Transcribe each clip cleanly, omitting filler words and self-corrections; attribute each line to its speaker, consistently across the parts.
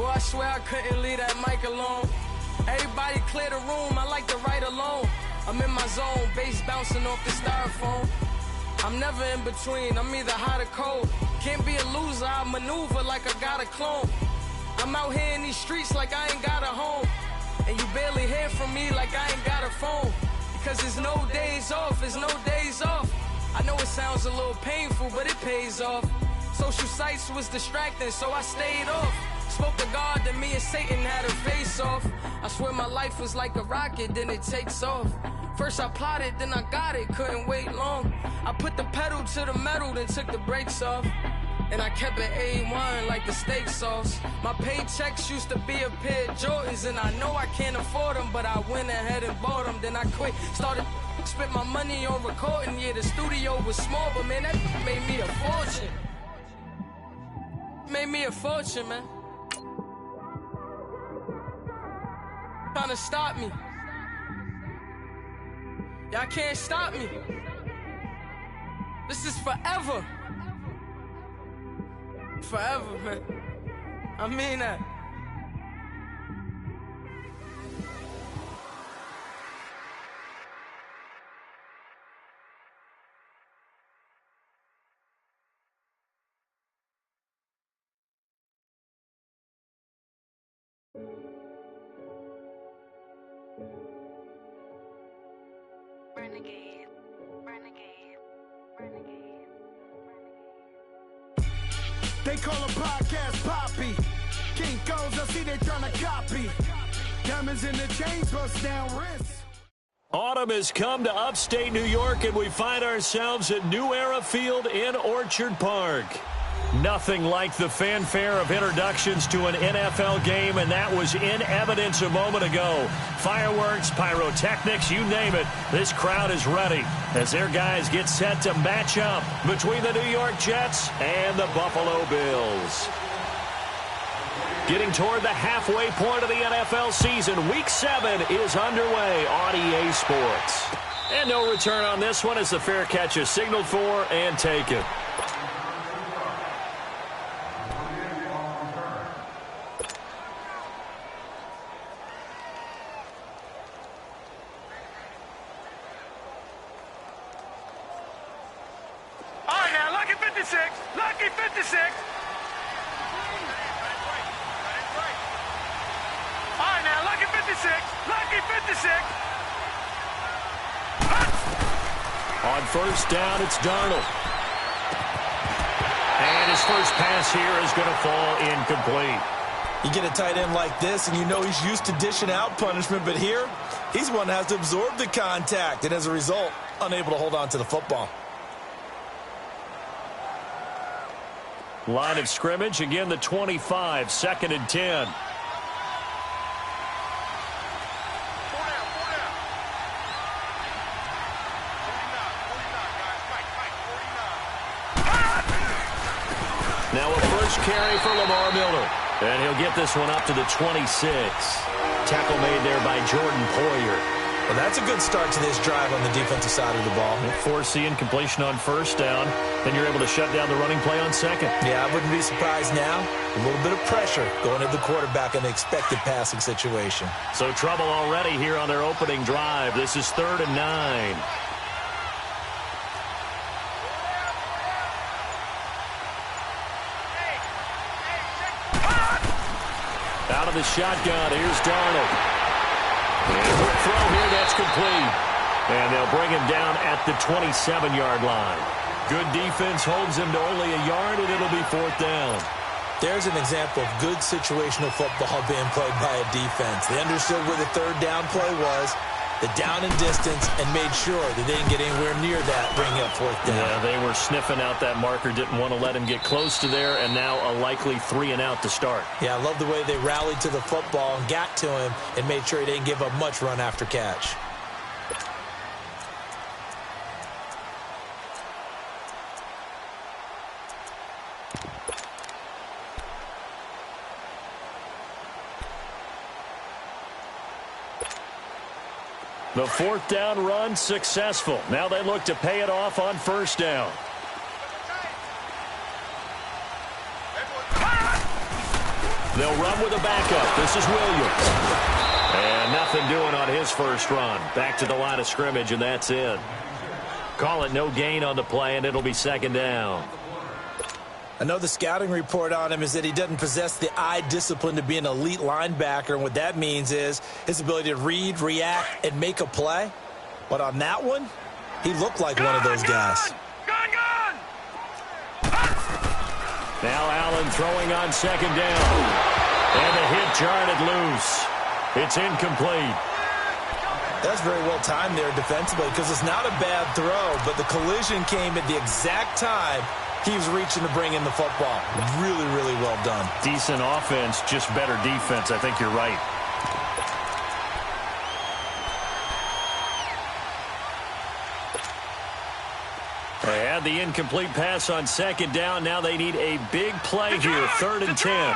Speaker 1: Boy, I swear I couldn't leave that mic alone. Everybody clear the room, I like to write alone. I'm in my zone, bass bouncing off the styrofoam. I'm never in between, I'm either hot or cold. Can't be a loser, I maneuver like I got a clone. I'm out here in these streets like I ain't got a home. And you barely hear from me like I ain't got a phone. Because there's no days off, there's no days off. I know it sounds a little painful, but it pays off. Social sites was distracting, so I stayed off. Spoke to God, then me and Satan had a face off. I swear my life was like a rocket, then it takes off. First I plotted, then I got it, couldn't wait long. I put the pedal to the metal, then took the brakes off. And I kept it A1 like the steak sauce. My paychecks used to be a pair of Jordans, and I know I can't afford them, but I went ahead and bought them. Then I quit, started spent my money on recording. Yeah, the studio was small, but man, that made me a fortune. Made me a fortune, man. Trying to stop me. Y'all can't stop me. This is forever. Forever, man. I mean that.
Speaker 2: Renegade, renegade, renegade.
Speaker 3: They call a podcast Poppy. Kinkos, I see they tryna copy. Diamonds in the chains, bust down wrists.
Speaker 4: Autumn has come to upstate New York, and we find ourselves at New Era Field in Orchard Park. Nothing like the fanfare of introductions to an NFL game, and that was in evidence a moment ago. Fireworks, pyrotechnics, you name it. This crowd is ready as their guys get set to match up between the New York Jets and the Buffalo Bills. Getting toward the halfway point of the NFL season, Week 7 is underway on EA Sports. And no return on this one as the fair catch is signaled for and taken.
Speaker 3: Lucky 56. All right, now, lucky 56. Lucky 56.
Speaker 4: On first down, it's Darnold. And his first pass here is going to fall incomplete.
Speaker 5: You get a tight end like this, and you know he's used to dishing out punishment, but here, he's one that has to absorb the contact, and as a result, unable to hold on to the football.
Speaker 4: Line of scrimmage, again the 25, 2nd and 10. Now a first carry for Lamar Miller. And he'll get this one up to the 26. Tackle made there by Jordan Poyer.
Speaker 5: Well, that's a good start to this drive on the defensive side of the ball.
Speaker 4: Force the incompletion on first down. Then you're able to shut down the running play on second.
Speaker 5: Yeah, I wouldn't be surprised now. A little bit of pressure going at the quarterback in the expected passing situation.
Speaker 4: So trouble already here on their opening drive. This is 3rd and 9. Out of the shotgun, here's Darnold. And a quick throw here, that's complete. And they'll bring him down at the 27-yard line. Good defense holds him to only a yard, and it'll be 4th down.
Speaker 5: There's an example of good situational football being played by a defense. They understood where the 3rd down play was, the down and distance, and made sure that they didn't get anywhere near that, bringing up 4th down.
Speaker 4: Yeah, they were sniffing out that marker, didn't want to let him get close to there, and now a likely 3 and out to start.
Speaker 5: Yeah, I love the way they rallied to the football and got to him and made sure he didn't give up much run after catch.
Speaker 4: The 4th down run successful. Now they look to pay it off on first down. They'll run with a backup. This is Williams. And nothing doing on his first run. Back to the line of scrimmage, and that's it. Call it no gain on the play, and it'll be second down.
Speaker 5: I know the scouting report on him is that he doesn't possess the eye discipline to be an elite linebacker, and what that means is his ability to read, react, and make a play. But on that one, he looked like one of those guys.
Speaker 4: Now Allen throwing on second down. And the hit jarred loose. It's incomplete.
Speaker 5: That's very well timed there defensively because it's not a bad throw, but the collision came at the exact time he was reaching to bring in the football. Really, really well done.
Speaker 4: Decent offense, just better defense. I think you're right. They had the incomplete pass on second down. Now they need a big play here, 3rd and 10.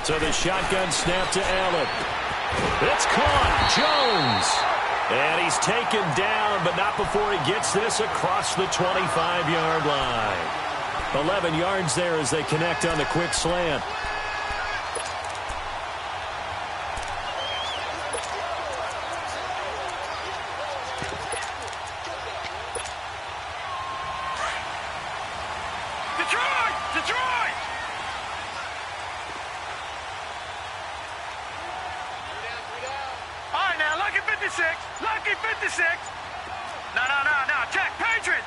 Speaker 4: So the shotgun snap to Allen. It's caught. Jones. And he's taken down, but not before he gets this across the 25-yard line. 11 yards there as they connect on the quick slant.
Speaker 3: Lucky 56. No. Check. Patriot.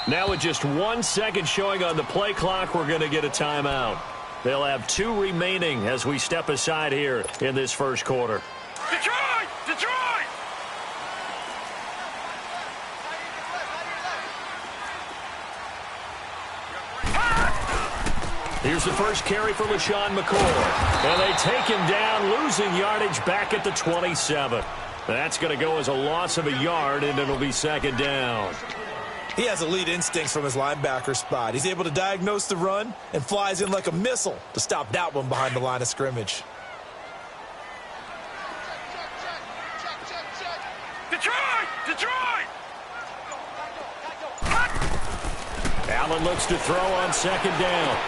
Speaker 4: Now with just 1 second showing on the play clock, we're going to get a timeout. They'll have 2 remaining as we step aside here in this first quarter.
Speaker 3: Detroit!
Speaker 4: Here's the first carry for LaShawn McCoy. And they take him down, losing yardage back at the 27. That's going to go as a loss of a yard, and it'll be second down.
Speaker 5: He has elite instincts from his linebacker spot. He's able to diagnose the run and flies in like a missile to stop that one behind the line of scrimmage.
Speaker 3: Detroit!
Speaker 4: Allen looks to throw on second down.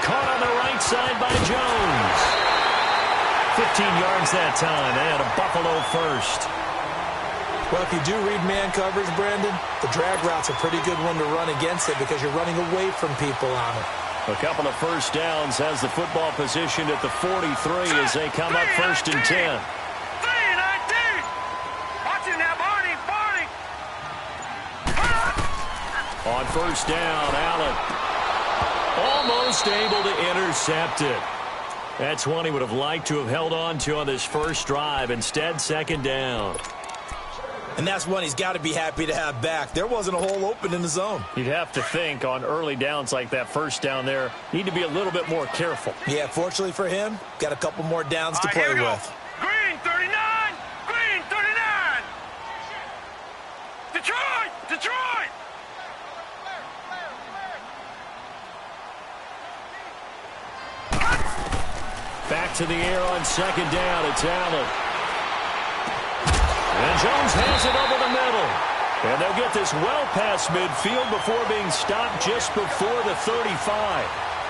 Speaker 4: Caught on the right side by Jones. 15 yards that time, and a Buffalo first.
Speaker 5: Well, if you do read man coverage, Brandon, the drag route's a pretty good one to run against it because you're running away from people on it.
Speaker 4: A couple of first downs has the football positioned at the 43 as they come up 1st and 10.
Speaker 3: Watch him now, Barney.
Speaker 4: On first down, Allen almost able to intercept it. That's one he would have liked to have held on to on this first drive. Instead, second down.
Speaker 5: And that's one he's got to be happy to have back. There wasn't a hole open in the zone.
Speaker 4: You'd have to think on early downs like that first down there, need to be a little bit more careful.
Speaker 5: Yeah, fortunately for him, got a couple more downs to play with.
Speaker 3: Green 39! Detroit!
Speaker 4: Back to the air on second down. It's Allen. And Jones has it over the middle. And they'll get this well past midfield before being stopped just before the 35.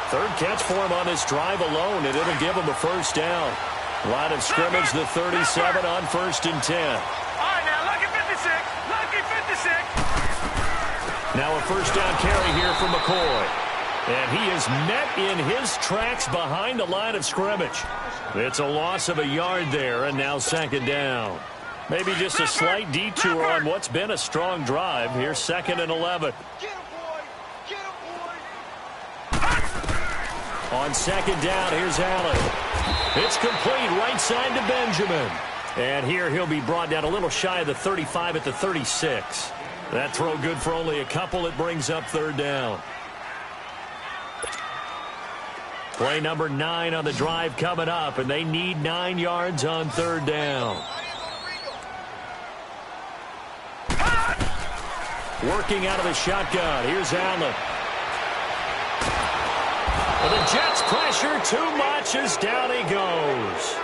Speaker 4: Third catch for him on this drive alone, and it'll give him a first down. Line of scrimmage, the 37 on 1st and 10.
Speaker 3: All right, now, lucky 56.
Speaker 4: Now a first down carry here for McCoy. And he is met in his tracks behind the line of scrimmage. It's a loss of a yard there, and now second down. Maybe just a slight detour on what's been a strong drive. Here's 2nd and 11. On second down, here's Allen. It's complete right side to Benjamin. And here he'll be brought down a little shy of the 35 at the 36. That throw good for only a couple. It brings up 3rd down. Play number 9 on the drive coming up, and they need 9 yards on 3rd down. Working out of the shotgun. Here's Allen. But the Jets pressure too much as down he goes.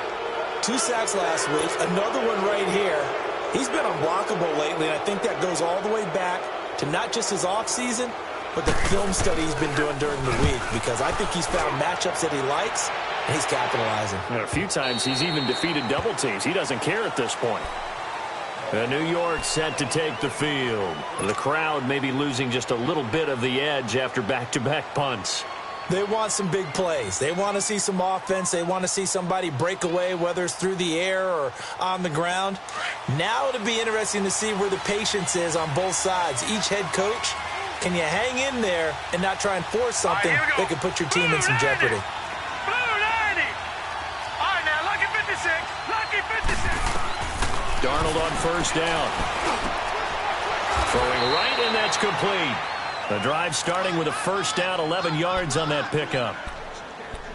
Speaker 5: 2 sacks last week, another one right here. He's been unblockable lately, and I think that goes all the way back to not just his offseason, but the film study he's been doing during the week, because I think he's found matchups that he likes, and he's capitalizing.
Speaker 4: And a few times he's even defeated double teams. He doesn't care at this point. New York set to take the field. The crowd may be losing just a little bit of the edge after back-to-back punts.
Speaker 5: They want some big plays. They want to see some offense. They want to see somebody break away, whether it's through the air or on the ground. Now it'll be interesting to see where the patience is on both sides. Each head coach, can you hang in there and not try and force something that could put your team in some jeopardy?
Speaker 3: Blue 90. All right, now, lucky 56. Lucky 56.
Speaker 4: Darnold on first down. Throwing right, and that's complete. The drive starting with a first down, 11 yards on that pickup.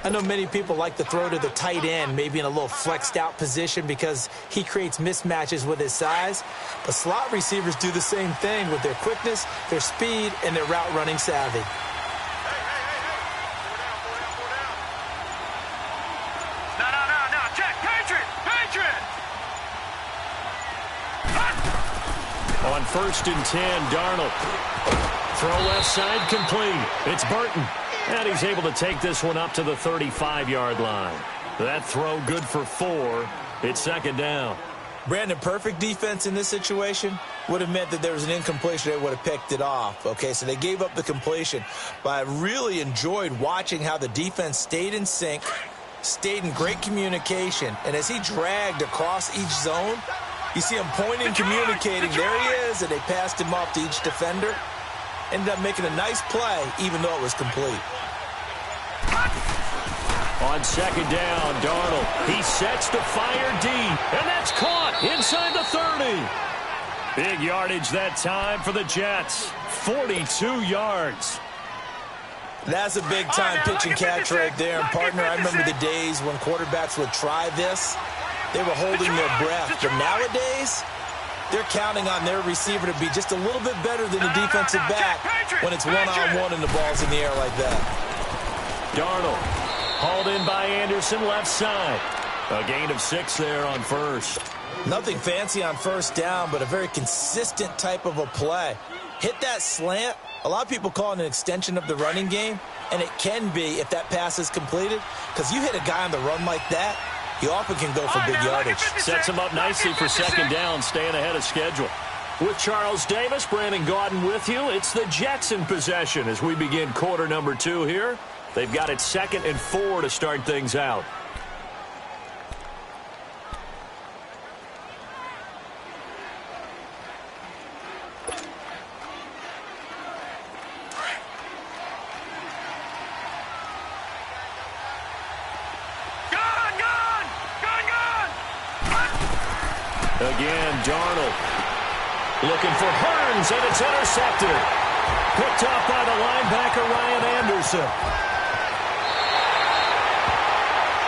Speaker 5: I know many people like to throw to the tight end, maybe in a little flexed out position because he creates mismatches with his size. But slot receivers do the same thing with their quickness, their speed, and their route running savvy.
Speaker 3: No. Check. Patriot.
Speaker 4: On first and 10, Darnold. Throw left side complete. It's Burton. And he's able to take this one up to the 35-yard line. That throw good for 4. It's second down.
Speaker 5: Brandon, perfect defense in this situation would have meant that there was an incompletion. They would have picked it off. Okay, so they gave up the completion. But I really enjoyed watching how the defense stayed in sync, stayed in great communication. And as he dragged across each zone, you see him pointing, communicating. There he is, and they passed him off to each defender. Ended up making a nice play, even though it was complete.
Speaker 4: On second down, Darnold. He sets to fire deep, and that's caught inside the 30. Big yardage that time for the Jets. 42 yards.
Speaker 5: That's a big-time pitch and catch right there. And, partner, I remember the days when quarterbacks would try this. They were holding their breath. But nowadays, they're counting on their receiver to be just a little bit better than the defensive back when it's one-on-one and the ball's in the air like that.
Speaker 4: Darnold hauled in by Anderson, left side. A gain of 6 there on first.
Speaker 5: Nothing fancy on first down, but a very consistent type of a play. Hit that slant. A lot of people call it an extension of the running game, and it can be if that pass is completed, because you hit a guy on the run like that, he often can go for big yardage.
Speaker 4: Sets him up nicely for second down, staying ahead of schedule. With Charles Davis, Brandon Gaudin with you. It's the Jets in possession as we begin quarter number 2 here. They've got it 2nd and 4 to start things out. Again, Darnold looking for Hearns, and it's intercepted. Picked off by the linebacker, Ryan Anderson.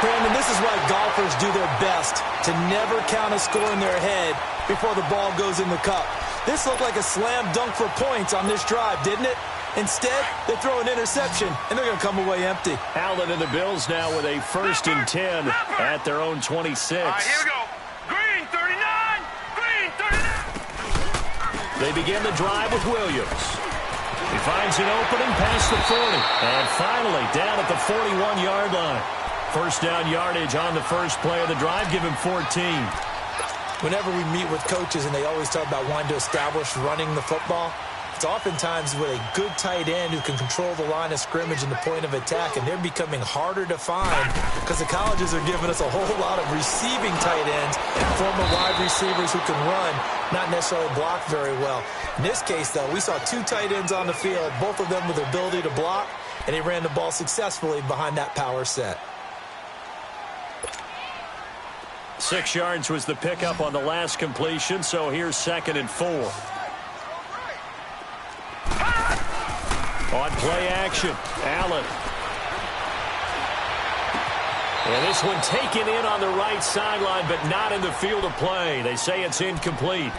Speaker 5: Brandon, this is why golfers do their best to never count a score in their head before the ball goes in the cup. This looked like a slam dunk for points on this drive, didn't it? Instead, they throw an interception, and they're going to come away empty.
Speaker 4: Allen and the Bills now with a 1st and 10 at their own 26.
Speaker 3: All right, here we go. Green 39. Green 39.
Speaker 4: They begin the drive with Williams. He finds an opening past the 40. And finally, down at the 41-yard line. First down yardage on the first play of the drive. Give him 14.
Speaker 5: Whenever we meet with coaches and they always talk about wanting to establish running the football, it's oftentimes with a good tight end who can control the line of scrimmage and the point of attack, and they're becoming harder to find because the colleges are giving us a whole lot of receiving tight ends, former wide receivers who can run, not necessarily block very well. In this case, though, we saw 2 tight ends on the field, both of them with the ability to block, and he ran the ball successfully behind that power set.
Speaker 4: 6 yards was the pickup on the last completion, so here's 2nd and 4. On play action, Allen. And this one taken in on the right sideline, but not in the field of play. They say it's incomplete.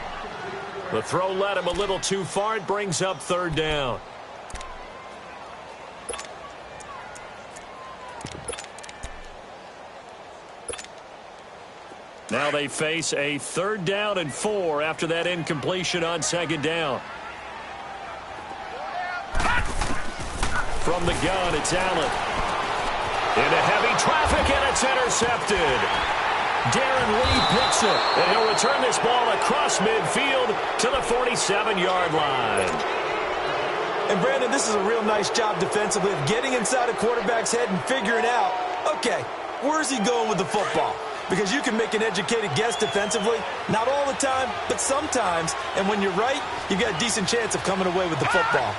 Speaker 4: The throw led him a little too far. It brings up 3rd down. Now they face a 3rd down and 4 after that incompletion on 2nd down. From the gun, it's Allen. Into heavy traffic, and it's intercepted. Darren Lee picks it, and he'll return this ball across midfield to the 47-yard line.
Speaker 5: And, Brandon, this is a real nice job defensively of getting inside a quarterback's head and figuring out, okay, where's he going with the football? Because you can make an educated guess defensively, not all the time, but sometimes. And when you're right, you've got a decent chance of coming away with the football.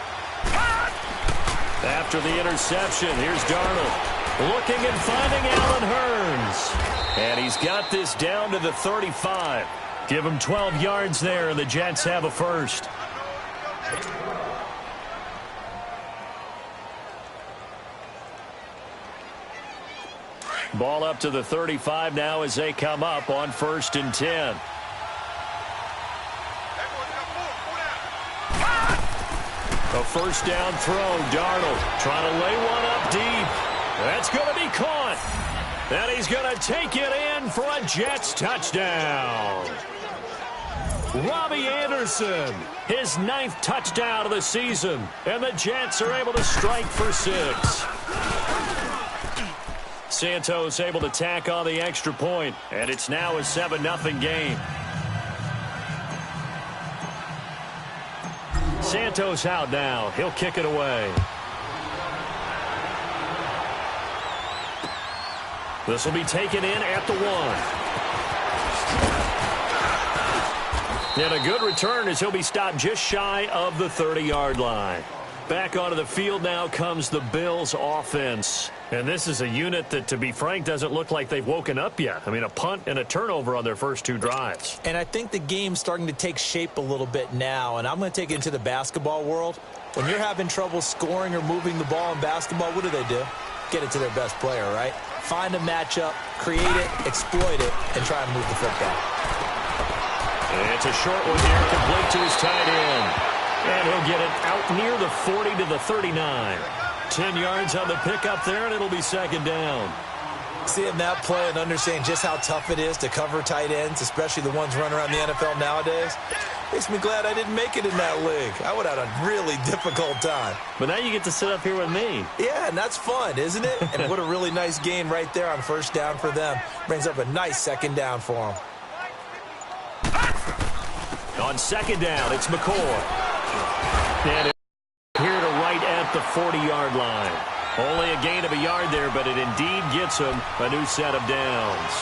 Speaker 4: After the interception, here's Darnold looking and finding Allen Hurns. And he's got this down to the 35. Give him 12 yards there, and the Jets have a first. Ball up to the 35 now as they come up on 1st and 10. A 1st down throw. Darnold trying to lay one up deep. That's going to be caught. And he's going to take it in for a Jets touchdown. Robbie Anderson, his 9th touchdown of the season. And the Jets are able to strike for 6. Santos able to tack on the extra point. And it's now a 7-0 game. Santos out now. He'll kick it away. This will be taken in at the 1. And a good return as he'll be stopped just shy of the 30-yard line. Back onto the field now comes the Bills offense. And this is a unit that, to be frank, doesn't look like they've woken up yet. I mean, a punt and a turnover on their first 2 drives.
Speaker 5: And I think the game's starting to take shape a little bit now. And I'm going to take it into the basketball world. When you're having trouble scoring or moving the ball in basketball, what do? Get it to their best player, right? Find a matchup, create it, exploit it, and try and move the football.
Speaker 4: And it's a short one here, complete to his tight end. And he'll get it out near the 40 to the 39. 10 yards on the pickup there, and it'll be 2nd down.
Speaker 5: Seeing that play and understanding just how tough it is to cover tight ends, especially the ones running around the NFL nowadays, makes me glad I didn't make it in that league. I would have had a really difficult time.
Speaker 4: But now you get to sit up here with me.
Speaker 5: Yeah, and that's fun, isn't it? And what a really nice gain right there on 1st down for them. Brings up a nice 2nd down for them.
Speaker 4: On 2nd down, it's McCoy. And here to right at the 40-yard line. Only a gain of a yard there, but it indeed gets him a new set of downs.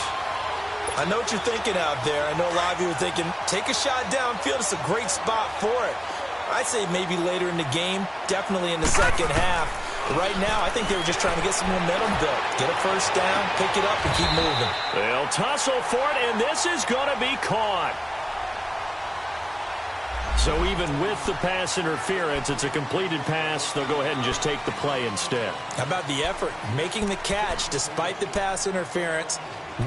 Speaker 5: I know what you're thinking out there. I know a lot of you are thinking, take a shot downfield. It's a great spot for it. I'd say maybe later in the game, definitely in the 2nd half. But right now, I think they were just trying to get some momentum built. Get a 1st down, pick it up, and keep moving.
Speaker 4: They'll tussle for it, and this is going to be caught. So even with the pass interference, it's a completed pass. They'll go ahead and just take the play instead.
Speaker 5: How about the effort? Making the catch despite the pass interference.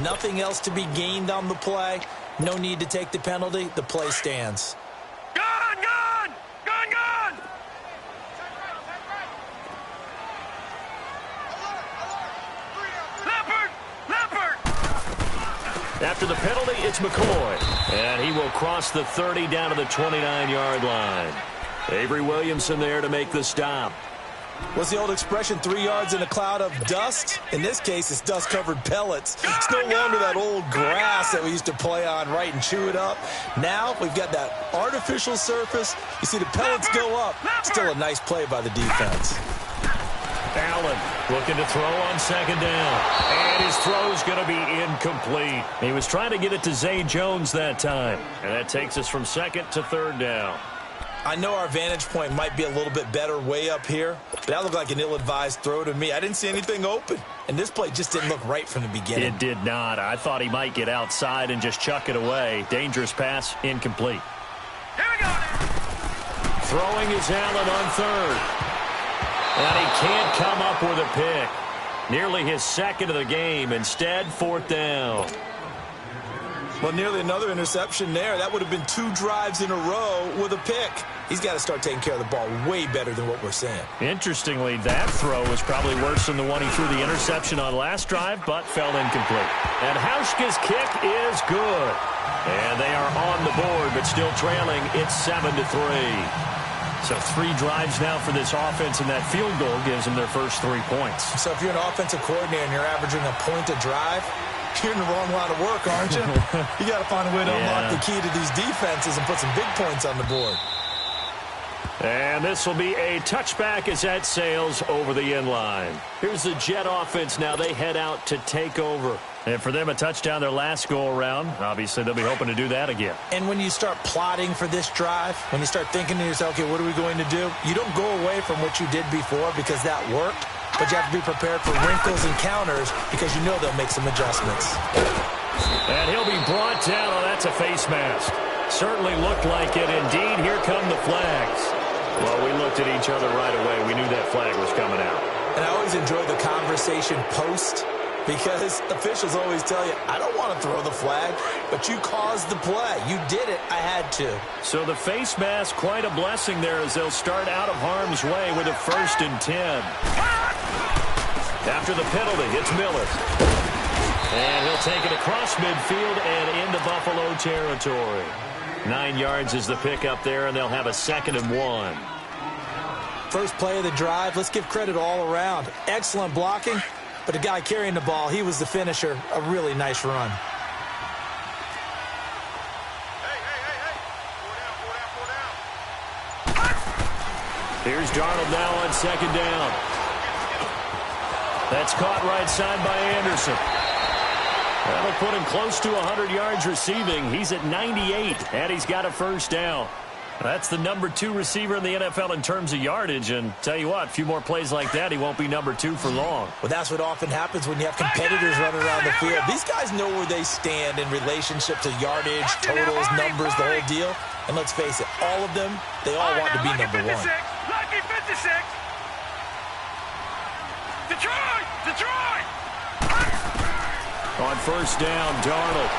Speaker 5: Nothing else to be gained on the play. No need to take the penalty. The play stands.
Speaker 4: After the penalty, it's McCoy. And he will cross the 30 down to the 29-yard line. Avery Williamson there to make the stop.
Speaker 5: What's the old expression, 3 yards in a cloud of dust? In this case, it's dust-covered pellets. It's no longer that old grass that we used to play on, right, and chew it up. Now we've got that artificial surface. You see the pellets go up. Still a nice play by the defense.
Speaker 4: Allen looking to throw on 2nd down. And his throw's going to be incomplete. He was trying to get it to Zay Jones that time. And that takes us from 2nd to 3rd down.
Speaker 5: I know our vantage point might be a little bit better way up here, but that looked like an ill-advised throw to me. I didn't see anything open. And this play just didn't look right from the beginning.
Speaker 4: It did not. I thought he might get outside and just chuck it away. Dangerous pass, incomplete.
Speaker 1: Here we go.
Speaker 4: Throwing is Allen on 3rd. And he can't come up with a pick. Nearly his 2nd of the game. Instead, 4th down.
Speaker 5: Well, nearly another interception there. That would have been 2 drives in a row with a pick. He's got to start taking care of the ball way better than what we're seeing.
Speaker 4: Interestingly, that throw was probably worse than the one he threw the interception on last drive, but fell incomplete. And Hauschka's kick is good. And they are on the board, but still trailing. It's 7-3. So 3 drives now for this offense, and that field goal gives them their first 3 points.
Speaker 5: So if you're an offensive coordinator and you're averaging a point a drive, you're in the wrong line of work, aren't you? You got to find a way to unlock the key to these defenses and put some big points on the board.
Speaker 4: And this will be a touchback as that sails over the end line. Here's the Jet offense now. They head out to take over. And for them, a touchdown their last go-around. Obviously, they'll be hoping to do that again.
Speaker 5: And when you start plotting for this drive, when you start thinking to yourself, okay, what are we going to do? You don't go away from what you did before because that worked, but you have to be prepared for wrinkles and counters because you know they'll make some adjustments.
Speaker 4: And he'll be brought down. Oh, that's a face mask. Certainly looked like it. Indeed, here come the flags. Well, we looked at each other right away. We knew that flag was coming out.
Speaker 5: And I always enjoy the conversation post because officials always tell you, I don't want to throw the flag, but you caused the play. You did it. I had to.
Speaker 4: So the face mask, quite a blessing there as they'll start out of harm's way with a 1st and 10. After the penalty, it's Miller. And he'll take it across midfield and into Buffalo territory. 9 yards is the pickup there, and they'll have a 2nd and 1.
Speaker 5: First play of the drive, let's give credit all around. Excellent blocking, but the guy carrying the ball, he was the finisher. A really nice run.
Speaker 4: Here's Darnold now on 2nd down. That's caught right side by Anderson. That'll put him close to 100 yards receiving. He's at 98, and he's got a 1st down. That's the number 2 receiver in the NFL in terms of yardage, and tell you what, a few more plays like that, he won't be number 2 for long.
Speaker 5: Well, that's what often happens when you have competitors running around the field. These guys know where they stand in relationship to yardage, totals, numbers, the whole deal. And let's face it, all of them, they all want to be number 1.
Speaker 3: Lucky 56. Detroit!
Speaker 4: On 1st down, Darnold.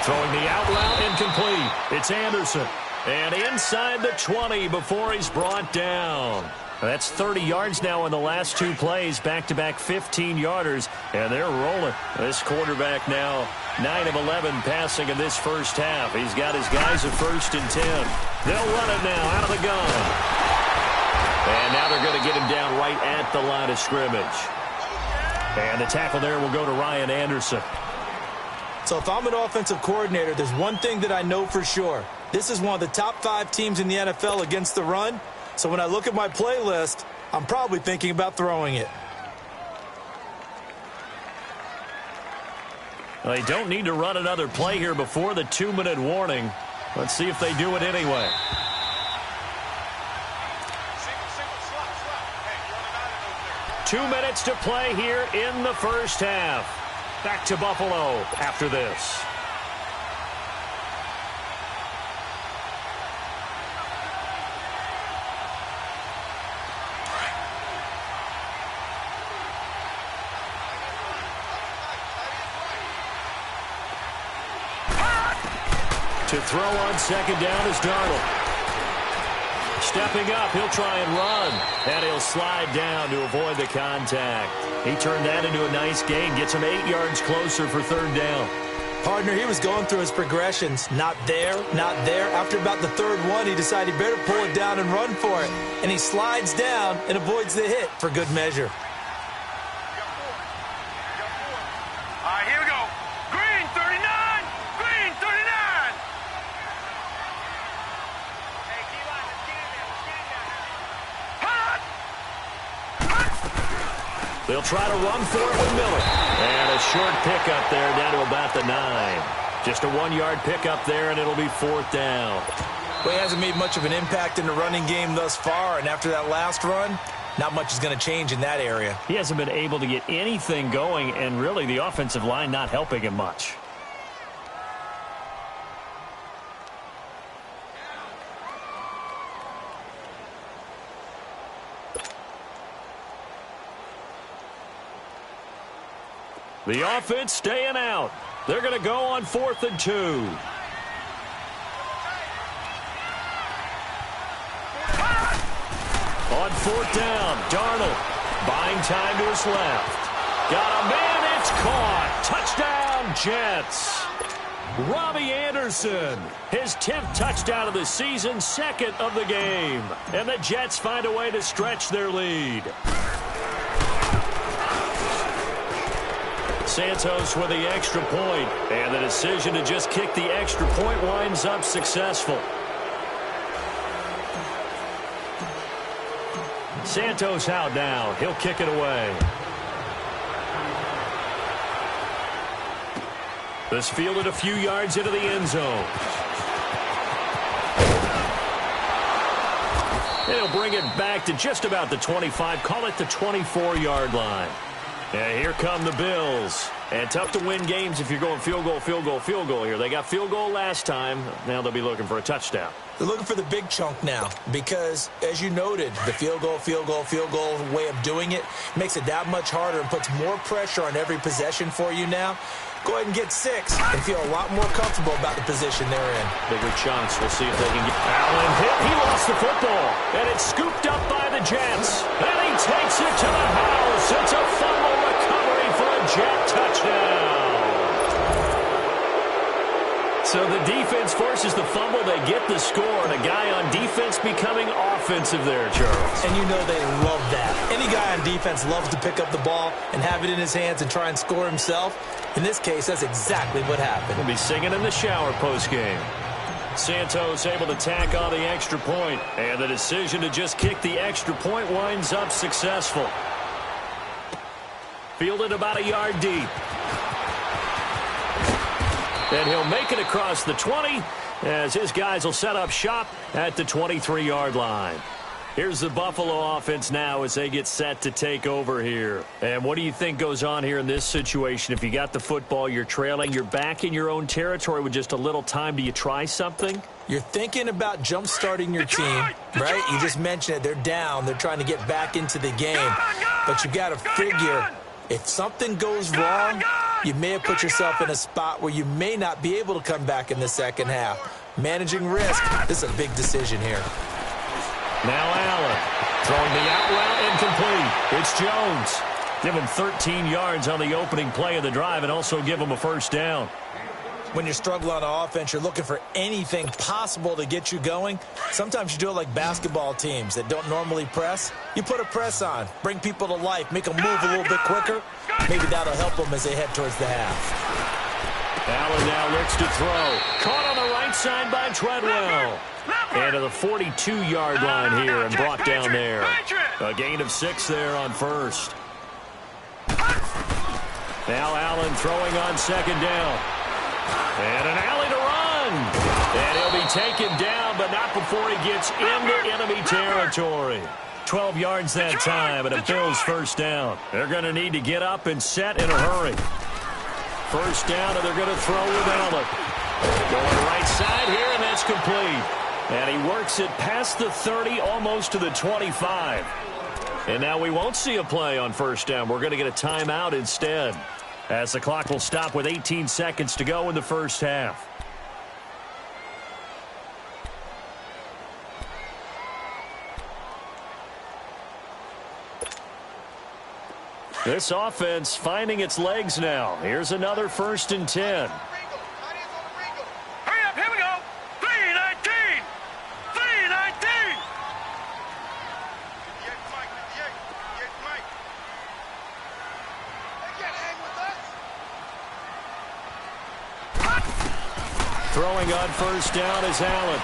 Speaker 4: Throwing the out route incomplete. It's Anderson. And inside the 20 before he's brought down. That's 30 yards now in the last 2 plays. Back-to-back 15-yarders. And they're rolling. This quarterback now 9 of 11 passing in this first half. He's got his guys at 1st and 10. They'll run it now out of the gun. And now they're going to get him down right at the line of scrimmage. And the tackle there will go to Ryan Anderson.
Speaker 5: So if I'm an offensive coordinator, there's one thing that I know for sure. This is one of the top 5 teams in the NFL against the run. So when I look at my playlist, I'm probably thinking about throwing it.
Speaker 4: Well, they don't need to run another play here before the 2-minute warning. Let's see if they do it anyway. Two minutes to play here in the first half. Back to Buffalo after this. To throw on 2nd down is Darnold. Stepping up, he'll try and run. And he'll slide down to avoid the contact. He turned that into a nice gain. Gets him 8 yards closer for 3rd down.
Speaker 5: Partner, he was going through his progressions. Not there, not there. After about the 3rd one, he decided he better pull it down and run for it. And he slides down and avoids the hit for good measure.
Speaker 3: All right, here we go. Green 39. Green 39.
Speaker 4: They'll try to run for it with Miller. And a short pickup there down to about the 9. Just a 1-yard pickup there, and it'll be 4th down.
Speaker 5: Well, he hasn't made much of an impact in the running game thus far, and after that last run, not much is going to change in that area.
Speaker 4: He hasn't been able to get anything going, and really the offensive line not helping him much. The offense staying out. They're going to go on 4th and 2. On 4th down, Darnold buying time to his left. Got a man, it's caught. Touchdown, Jets. Robbie Anderson, his 10th touchdown of the season, 2nd of the game. And the Jets find a way to stretch their lead. Santos with the extra point, and the decision to just kick the extra point winds up successful. Santos out now. He'll kick it away. This fielded a few yards into the end zone. He'll bring it back to just about the 25. Call it the 24-yard line. And here come the Bills. And tough to win games if you're going field goal, field goal, field goal here. They got field goal last time. Now they'll be looking for a touchdown.
Speaker 5: They're looking for the big chunk now because, as you noted, the field goal way of doing it makes it that much harder and puts more pressure on every possession for you now. Go ahead and get 6 and feel a lot more comfortable about the position they're in.
Speaker 4: Bigger chunks. We'll see if they can get Allen hit. He lost the football, and it's scooped up by the Jets. And he takes it to the house. It's a fumble recovery for a Jet touchdown. So the defense forces the fumble. They get the score, and a guy on defense becoming offensive there, Charles.
Speaker 5: And you know they love that. Any guy on defense loves to pick up the ball and have it in his hands and try and score himself. In this case, that's exactly what happened.
Speaker 4: We'll be singing in the shower postgame. Santos able to tack on the extra point, and the decision to just kick the extra point winds up successful. Fielded about a yard deep. And he'll make it across the 20 as his guys will set up shop at the 23-yard line. Here's the Buffalo offense now as they get set to take over here. And what do you think goes on here in this situation? If you got the football, you're trailing, you're back in your own territory with just a little time. Do you try something?
Speaker 5: You're thinking about jump-starting your team, right? You just mentioned it. They're down. They're trying to get back into the game. But you got to figure if something goes wrong, you may have put yourself in a spot where you may not be able to come back in the second half. Managing risk, this is a big decision here.
Speaker 4: Now Allen throwing the out route incomplete. It's Jones. Give him 13 yards on the opening play of the drive and also give him a first down.
Speaker 5: When you're struggling on offense, you're looking for anything possible to get you going. Sometimes you do it like basketball teams that don't normally press. You put a press on, bring people to life, make them move a little bit quicker. Maybe that'll help them as they head towards the half.
Speaker 4: Allen now looks to throw. Caught on the right side by Treadwell. And to the 42-yard line here and brought down there. A gain of 6 there on first. Now Allen throwing on second down. And an alley to run. And he'll be taken down, but not before he gets into enemy territory. 12 yards that time, and a Bills first down. They're going to need to get up and set in a hurry. First down, and they're going to throw with Allen. Going right side here, and that's complete. And he works it past the 30, almost to the 25. And now we won't see a play on first down. We're going to get a timeout instead, as the clock will stop with 18 seconds to go in the first half. This offense finding its legs now. Here's another 1st and 10.
Speaker 3: Hurry up, here we go. 3-19. 3-19.
Speaker 4: Throwing on first down is Allen.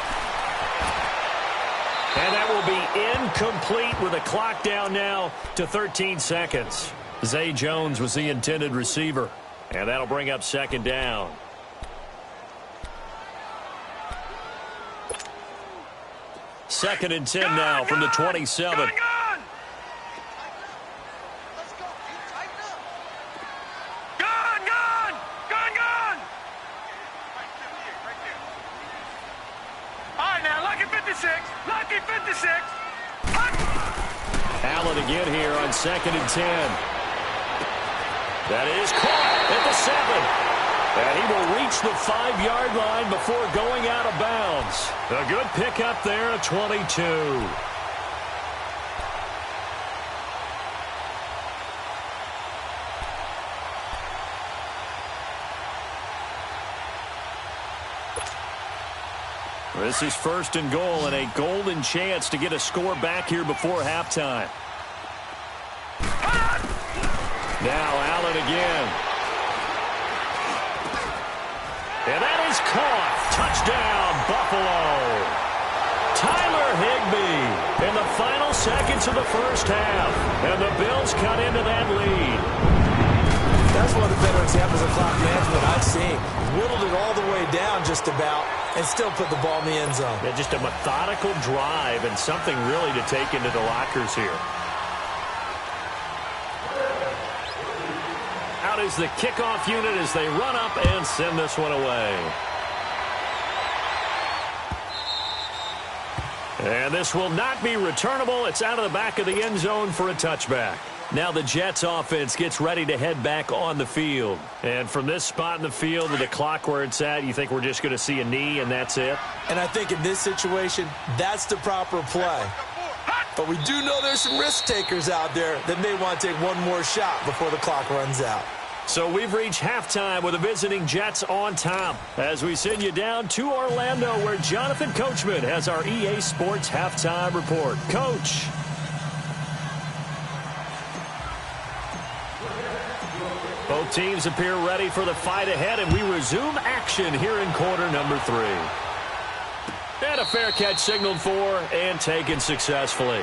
Speaker 4: And that will be incomplete with a clock down now to 13 seconds. Zay Jones was the intended receiver. And that'll bring up second down. Second and 10 now from the 27.
Speaker 3: Lucky 56.
Speaker 4: Allen again here on second and 10. That is caught at the 7. And he will reach the 5-yard line before going out of bounds. A good pickup there at 22. This is 1st and goal and a golden chance to get a score back here before halftime. Now Allen again. And that is caught. Touchdown, Buffalo. Tyler Higbee in the final seconds of the first half. And the Bills cut into that lead.
Speaker 5: That's one of the better examples of clock management I've seen. Whittled it all the way down just about and still put the ball in the end zone.
Speaker 4: Yeah, just a methodical drive and something really to take into the lockers here. Out is the kickoff unit as they run up and send this one away. And this will not be returnable. It's out of the back of the end zone for a touchback. Now the Jets offense gets ready to head back on the field. And from this spot in the field with the clock where it's at, you think we're just going to see a knee and that's it?
Speaker 5: And I think in this situation, that's the proper play. But we do know there's some risk takers out there that may want to take one more shot before the clock runs out.
Speaker 4: So we've reached halftime with the visiting Jets on top as we send you down to Orlando where Jonathan Coachman has our EA Sports halftime report. Coach. Both teams appear ready for the fight ahead, and we resume action here in quarter number 3. And a fair catch signaled for and taken successfully.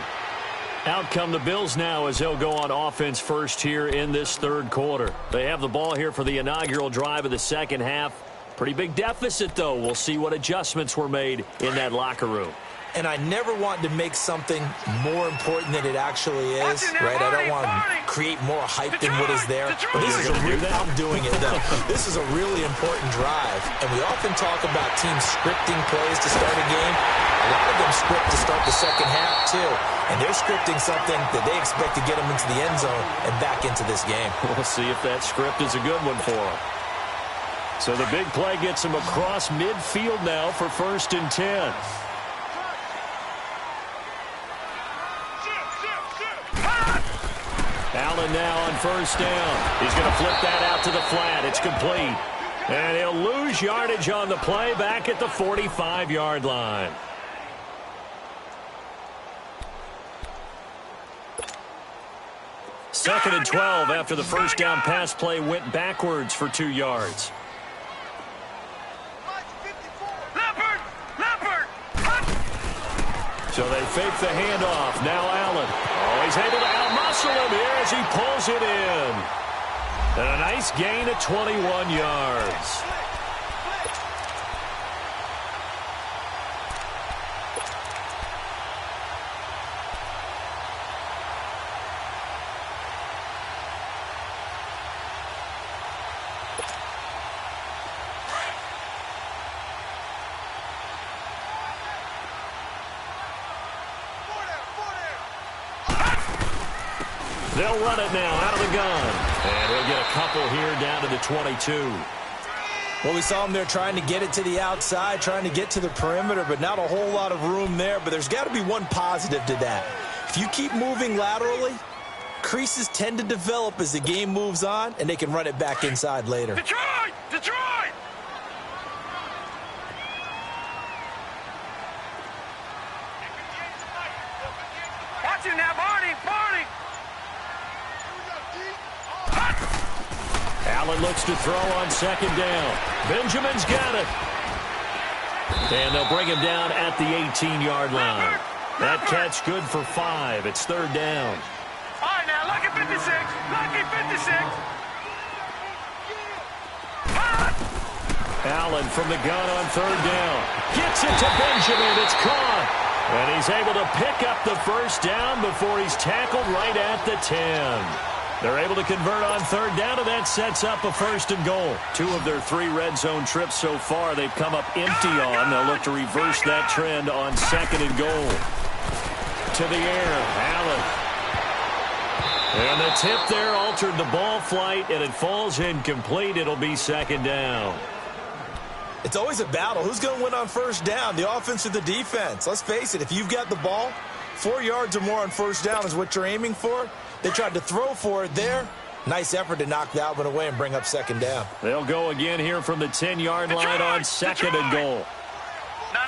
Speaker 4: Out come the Bills now as they'll go on offense first here in this third quarter. They have the ball here for the inaugural drive of the second half. Pretty big deficit, though. We'll see what adjustments were made in that locker room.
Speaker 5: And I never want to make something more important than it actually is, right? I don't want to create more hype than what is there. But this is I'm doing it, though. This is a really important drive. And we often talk about teams scripting plays to start a game. A lot of them script to start the second half, too. And they're scripting something that they expect to get them into the end zone and back into this game.
Speaker 4: We'll see if that script is a good one for them. So the big play gets them across midfield now for 1st and 10. Allen now on 1st down. He's going to flip that out to the flat. It's complete. And he'll lose yardage on the play back at the 45-yard line. Second and 12 after the first down pass play went backwards for 2 yards. So they fake the handoff. Now Allen. Oh, he's able to out-muscle him here as he pulls it in. And a nice gain of 21 yards. They'll run it now out of the gun. And he'll get a couple here down to the 22.
Speaker 5: Well, we saw him there trying to get it to the outside, trying to get to the perimeter, but not a whole lot of room there. But there's got to be one positive to that. If you keep moving laterally, creases tend to develop as the game moves on, and they can run it back inside later.
Speaker 3: Detroit! Detroit! Watch it now, Barney! Barney!
Speaker 4: Allen looks to throw on second down. Benjamin's got it. And they'll bring him down at the 18-yard line. That catch good for 5. It's 3rd down.
Speaker 3: All right, now, lucky 56. Lucky 56.
Speaker 4: Allen from the gun on 3rd down. Gets it to Benjamin. It's caught. And he's able to pick up the first down before he's tackled right at the 10. They're able to convert on 3rd down, and that sets up a 1st and goal. 2 of their 3 red zone trips so far they've come up empty on. They'll look to reverse that trend on 2nd and goal. To the air, Allen. And the tip there altered the ball flight, and it falls incomplete. It'll be 2nd down.
Speaker 5: It's always a battle. Who's going to win on 1st down, the offense or the defense? Let's face it, if you've got the ball, 4 yards or more on 1st down is what you're aiming for. They tried to throw for it there. Nice effort to knock that one away and bring up 2nd down.
Speaker 4: They'll go again here from the 10-yard line on 2nd and goal.
Speaker 3: No.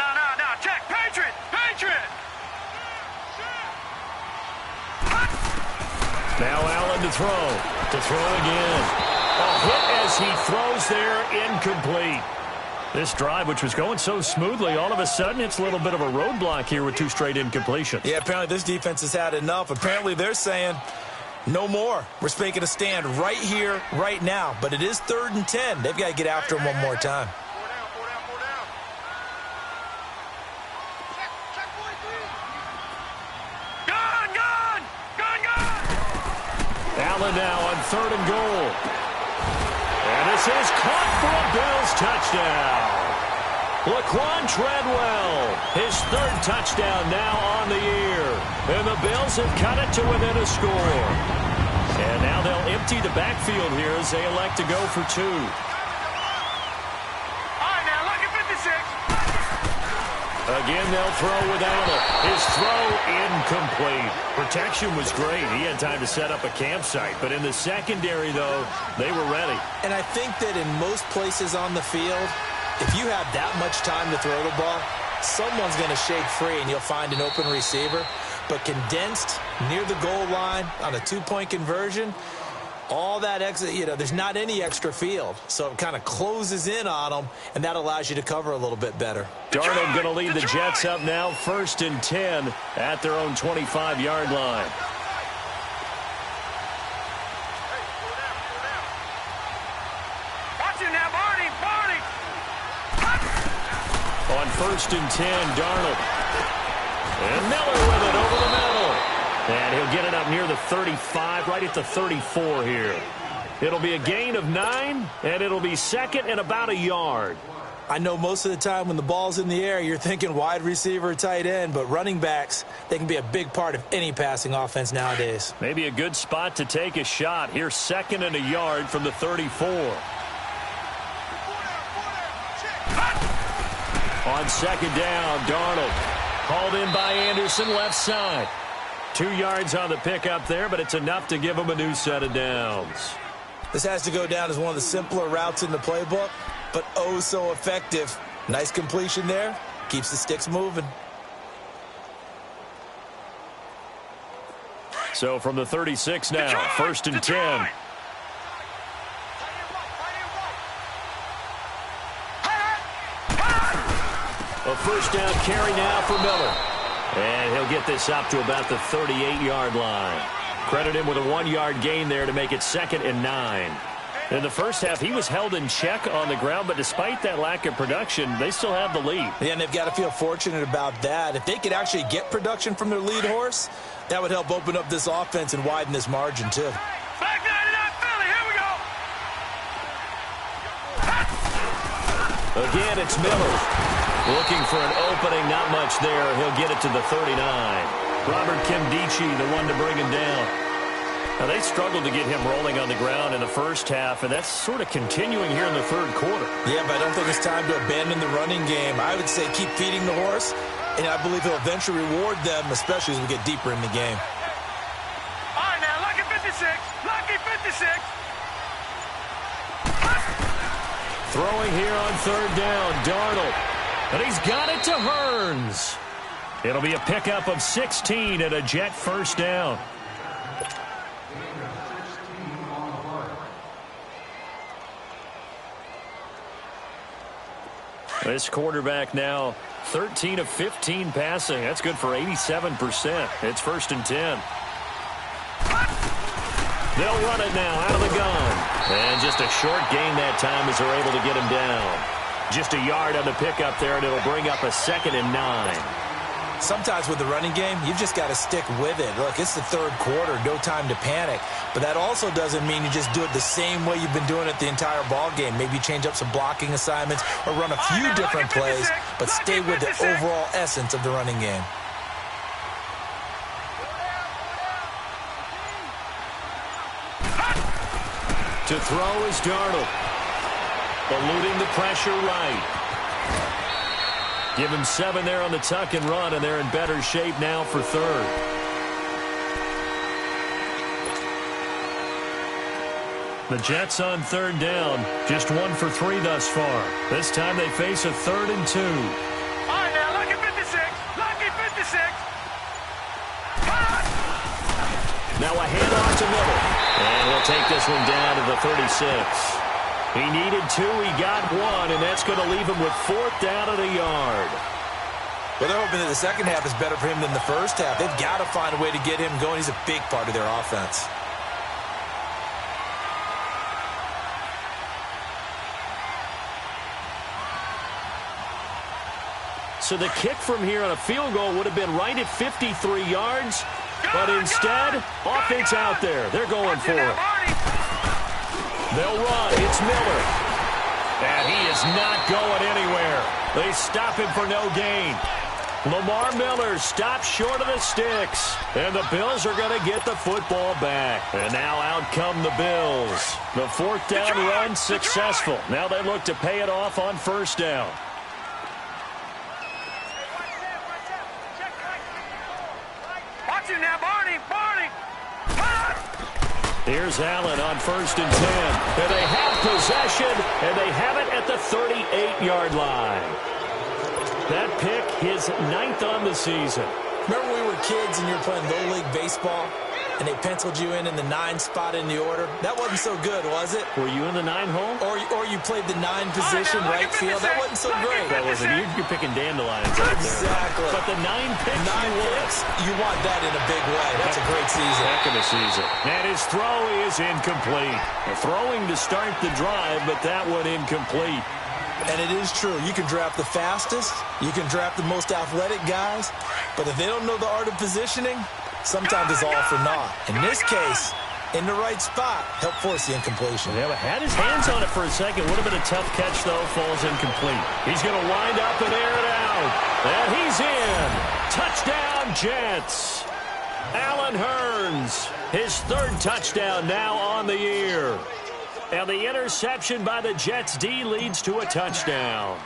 Speaker 4: Now Allen to throw. To throw again. A hit as he throws there, incomplete. This drive, which was going so smoothly, all of a sudden it's a little bit of a roadblock here with 2 straight incompletions.
Speaker 5: Yeah, apparently this defense has had enough. Apparently they're saying no more. We're making a stand right here, right now. But it is 3rd and 10. They've got to get after him one more time.
Speaker 4: Allen now on 3rd and goal. And this is caught for a Bills touchdown. Laquan Treadwell, his 3rd touchdown now on the year. And the Bills have cut it to within a score. And now they'll empty the backfield here as they elect to go for 2. Again, they'll throw without it. His throw incomplete. Protection was great. He had time to set up a campsite. But in the secondary, though, they were ready.
Speaker 5: And I think that in most places on the field, if you have that much time to throw the ball, someone's going to shake free and you'll find an open receiver. But condensed near the goal line on a 2-point conversion, all that extra, there's not any extra field. So it kind of closes in on them, and that allows you to cover a little bit better.
Speaker 4: Darnold going to lead the Jets up now, 1st and 10 at their own 25-yard line.
Speaker 3: Watch it now, Barney.
Speaker 4: On 1st and 10, Darnold. And Miller with it over the middle. And he'll get it up near the 35, right at the 34 here. It'll be a gain of 9, and it'll be 2nd and about a yard.
Speaker 5: I know most of the time when the ball's in the air, you're thinking wide receiver, tight end, but running backs, they can be a big part of any passing offense nowadays.
Speaker 4: Maybe a good spot to take a shot. Here's 2nd and a yard from the 34. On 2nd down, Darnold. Called in by Anderson, left side. 2 yards on the pickup there, but it's enough to give him a new set of downs.
Speaker 5: This has to go down as one of the simpler routes in the playbook, but oh so effective. Nice completion there. Keeps the sticks moving.
Speaker 4: So from the 36 now, 1st and 10. A 1st down carry now for Miller. And he'll get this up to about the 38-yard line. Credit him with a 1-yard gain there to make it 2nd and 9. In the first half, he was held in check on the ground, but despite that lack of production, they still have the lead.
Speaker 5: Yeah, and they've got to feel fortunate about that. If they could actually get production from their lead horse, that would help open up this offense and widen this margin, too.
Speaker 3: Back 99 Philly, here we go.
Speaker 4: Again, it's Miller. Looking for an opening, not much there. He'll get it to the 39. Robert Kimdichie, the one to bring him down. Now, they struggled to get him rolling on the ground in the first half, and that's sort of continuing here in the 3rd quarter.
Speaker 5: Yeah, but I don't think it's time to abandon the running game. I would say keep feeding the horse, and I believe he'll eventually reward them, especially as we get deeper in the game.
Speaker 3: All right, now, Lucky 56. Lucky 56.
Speaker 4: Throwing here on 3rd down, Darnold. And he's got it to Hearns. It'll be a pickup of 16 and a Jet 1st down. This quarterback now 13 of 15 passing. That's good for 87%. It's 1st and 10. They'll run it now out of the gun. And just a short gain that time as they're able to get him down. Just a yard on the pickup there, and it'll bring up a 2nd and 9.
Speaker 5: Sometimes with the running game, you've just got to stick with it. Look, it's the 3rd quarter, no time to panic. But that also doesn't mean you just do it the same way you've been doing it the entire ball game. Maybe change up some blocking assignments or run a few different plays, but stay with the overall essence of the running game.
Speaker 4: To throw is Darnold. Eluding the pressure right. Give him 7 there on the tuck and run, and they're in better shape now for 3rd. The Jets on 3rd down. Just 1 for 3 thus far. This time they face a 3rd and 2.
Speaker 3: All right, now, Lucky 56. Lucky 56.
Speaker 4: Now a handoff to Miller. And he'll take this one down to the 36. He needed 2, he got 1, and that's going to leave him with 4th down and a yard.
Speaker 5: Well, they're hoping that the second half is better for him than the first half. They've got to find a way to get him going. He's a big part of their offense.
Speaker 4: So the kick from here on a field goal would have been right at 53 yards, but instead, offense out there. They're going for it. They'll run. It's Miller. And he is not going anywhere. They stop him for no gain. Lamar Miller stops short of the sticks. And the Bills are going to get the football back. And now out come the Bills. The 4th down run successful. Now they look to pay it off on 1st down.
Speaker 6: Watch it now, Barney.
Speaker 4: Here's Allen on 1st and 10. And they have possession, and they have it at the 38-yard line. That pick, his 9th on the season.
Speaker 5: Remember when we were kids and you were playing Little League Baseball, and they penciled you in the 9 spot in the order? That wasn't so good, was it?
Speaker 4: Were you in the 9 hole?
Speaker 5: Or you played the 9 position right field? That wasn't so great.
Speaker 4: That wasn't. You're picking dandelions out there.
Speaker 5: Exactly.
Speaker 4: But the 9 picks,
Speaker 5: 9 picks, you want that in a big way. That's a great season.
Speaker 4: Heck of a season. And his throw is incomplete. Throwing to start the drive, but that one incomplete.
Speaker 5: And it is true. You can draft the fastest. You can draft the most athletic guys. But if they don't know the art of positioning, sometimes it's all for naught. In this case, in the right spot, help force the incompletion.
Speaker 4: Yeah, but had his hands on it for a second. Would have been a tough catch, though. Falls incomplete. He's going to wind up and air it out. And he's in. Touchdown, Jets. Allen Hurns, his 3rd touchdown now on the year. And the interception by the Jets D leads to a touchdown.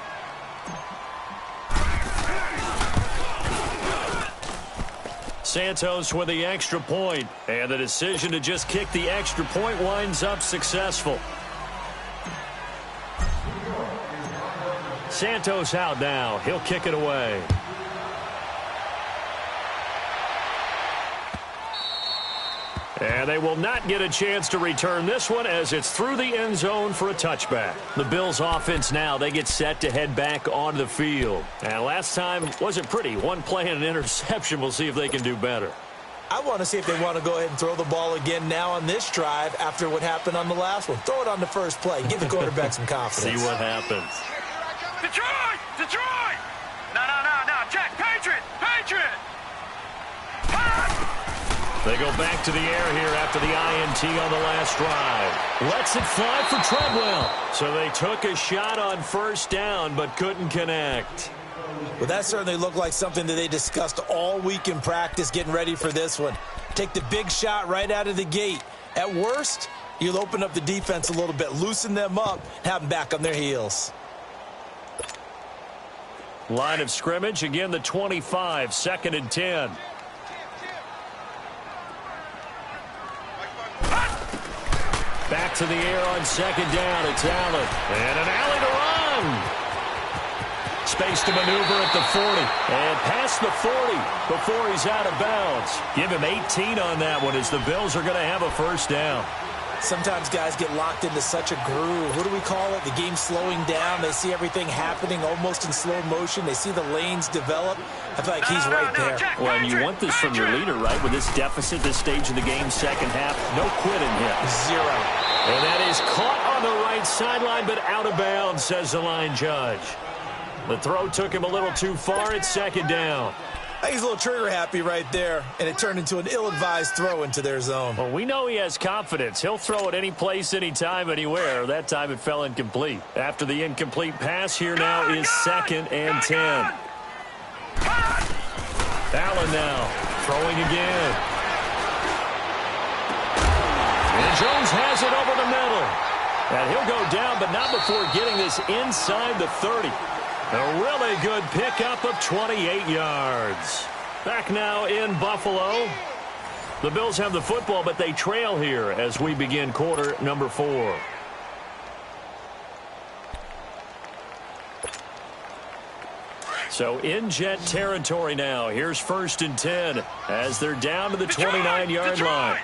Speaker 4: Santos with the extra point, and the decision to just kick the extra point winds up successful. Santos out now. He'll kick it away. And they will not get a chance to return this one as it's through the end zone for a touchback. The Bills offense now, they get set to head back onto the field. And last time wasn't pretty. One play and an interception. We'll see if they can do better.
Speaker 5: I want to see if they want to go ahead and throw the ball again now on this drive after what happened on the last one. Throw it on the first play. Give the quarterback some confidence.
Speaker 4: See what happens.
Speaker 6: Detroit! No. Check. Patriot!
Speaker 4: They go back to the air here after the INT on the last drive. Lets it fly for Treadwell. So they took a shot on 1st down but couldn't connect.
Speaker 5: Well, that certainly looked like something that they discussed all week in practice getting ready for this one. Take the big shot right out of the gate. At worst, you'll open up the defense a little bit, loosen them up, have them back on their heels.
Speaker 4: Line of scrimmage, again the 25, 2nd and 10. Back to the air on 2nd down. It's Allen. And an alley to run. Space to maneuver at the 40. And past the 40 before he's out of bounds. Give him 18 on that one as the Bills are going to have a 1st down.
Speaker 5: Sometimes guys get locked into such a groove. What do we call it? The game's slowing down. They see everything happening almost in slow motion. They see the lanes develop. I feel like he's right there.
Speaker 4: Well, and you want this from your leader, right? With this deficit, this stage of the game, 2nd half, no quitting here.
Speaker 5: 0.
Speaker 4: And that is caught on the right sideline, but out of bounds, says the line judge. The throw took him a little too far. It's 2nd down.
Speaker 5: He's a little trigger happy right there, and it turned into an ill-advised throw into their zone.
Speaker 4: Well, we know he has confidence. He'll throw it any place, anytime, anywhere. That time it fell incomplete. After the incomplete pass, here now is 2nd and 10. Allen now throwing again. And Jones has it over the middle. And he'll go down, but not before getting this inside the 30. A really good pickup of 28 yards. Back now in Buffalo. The Bills have the football, but they trail here as we begin quarter number 4. So in Jet territory now. Here's 1st and 10 as they're down to the 29-yard line.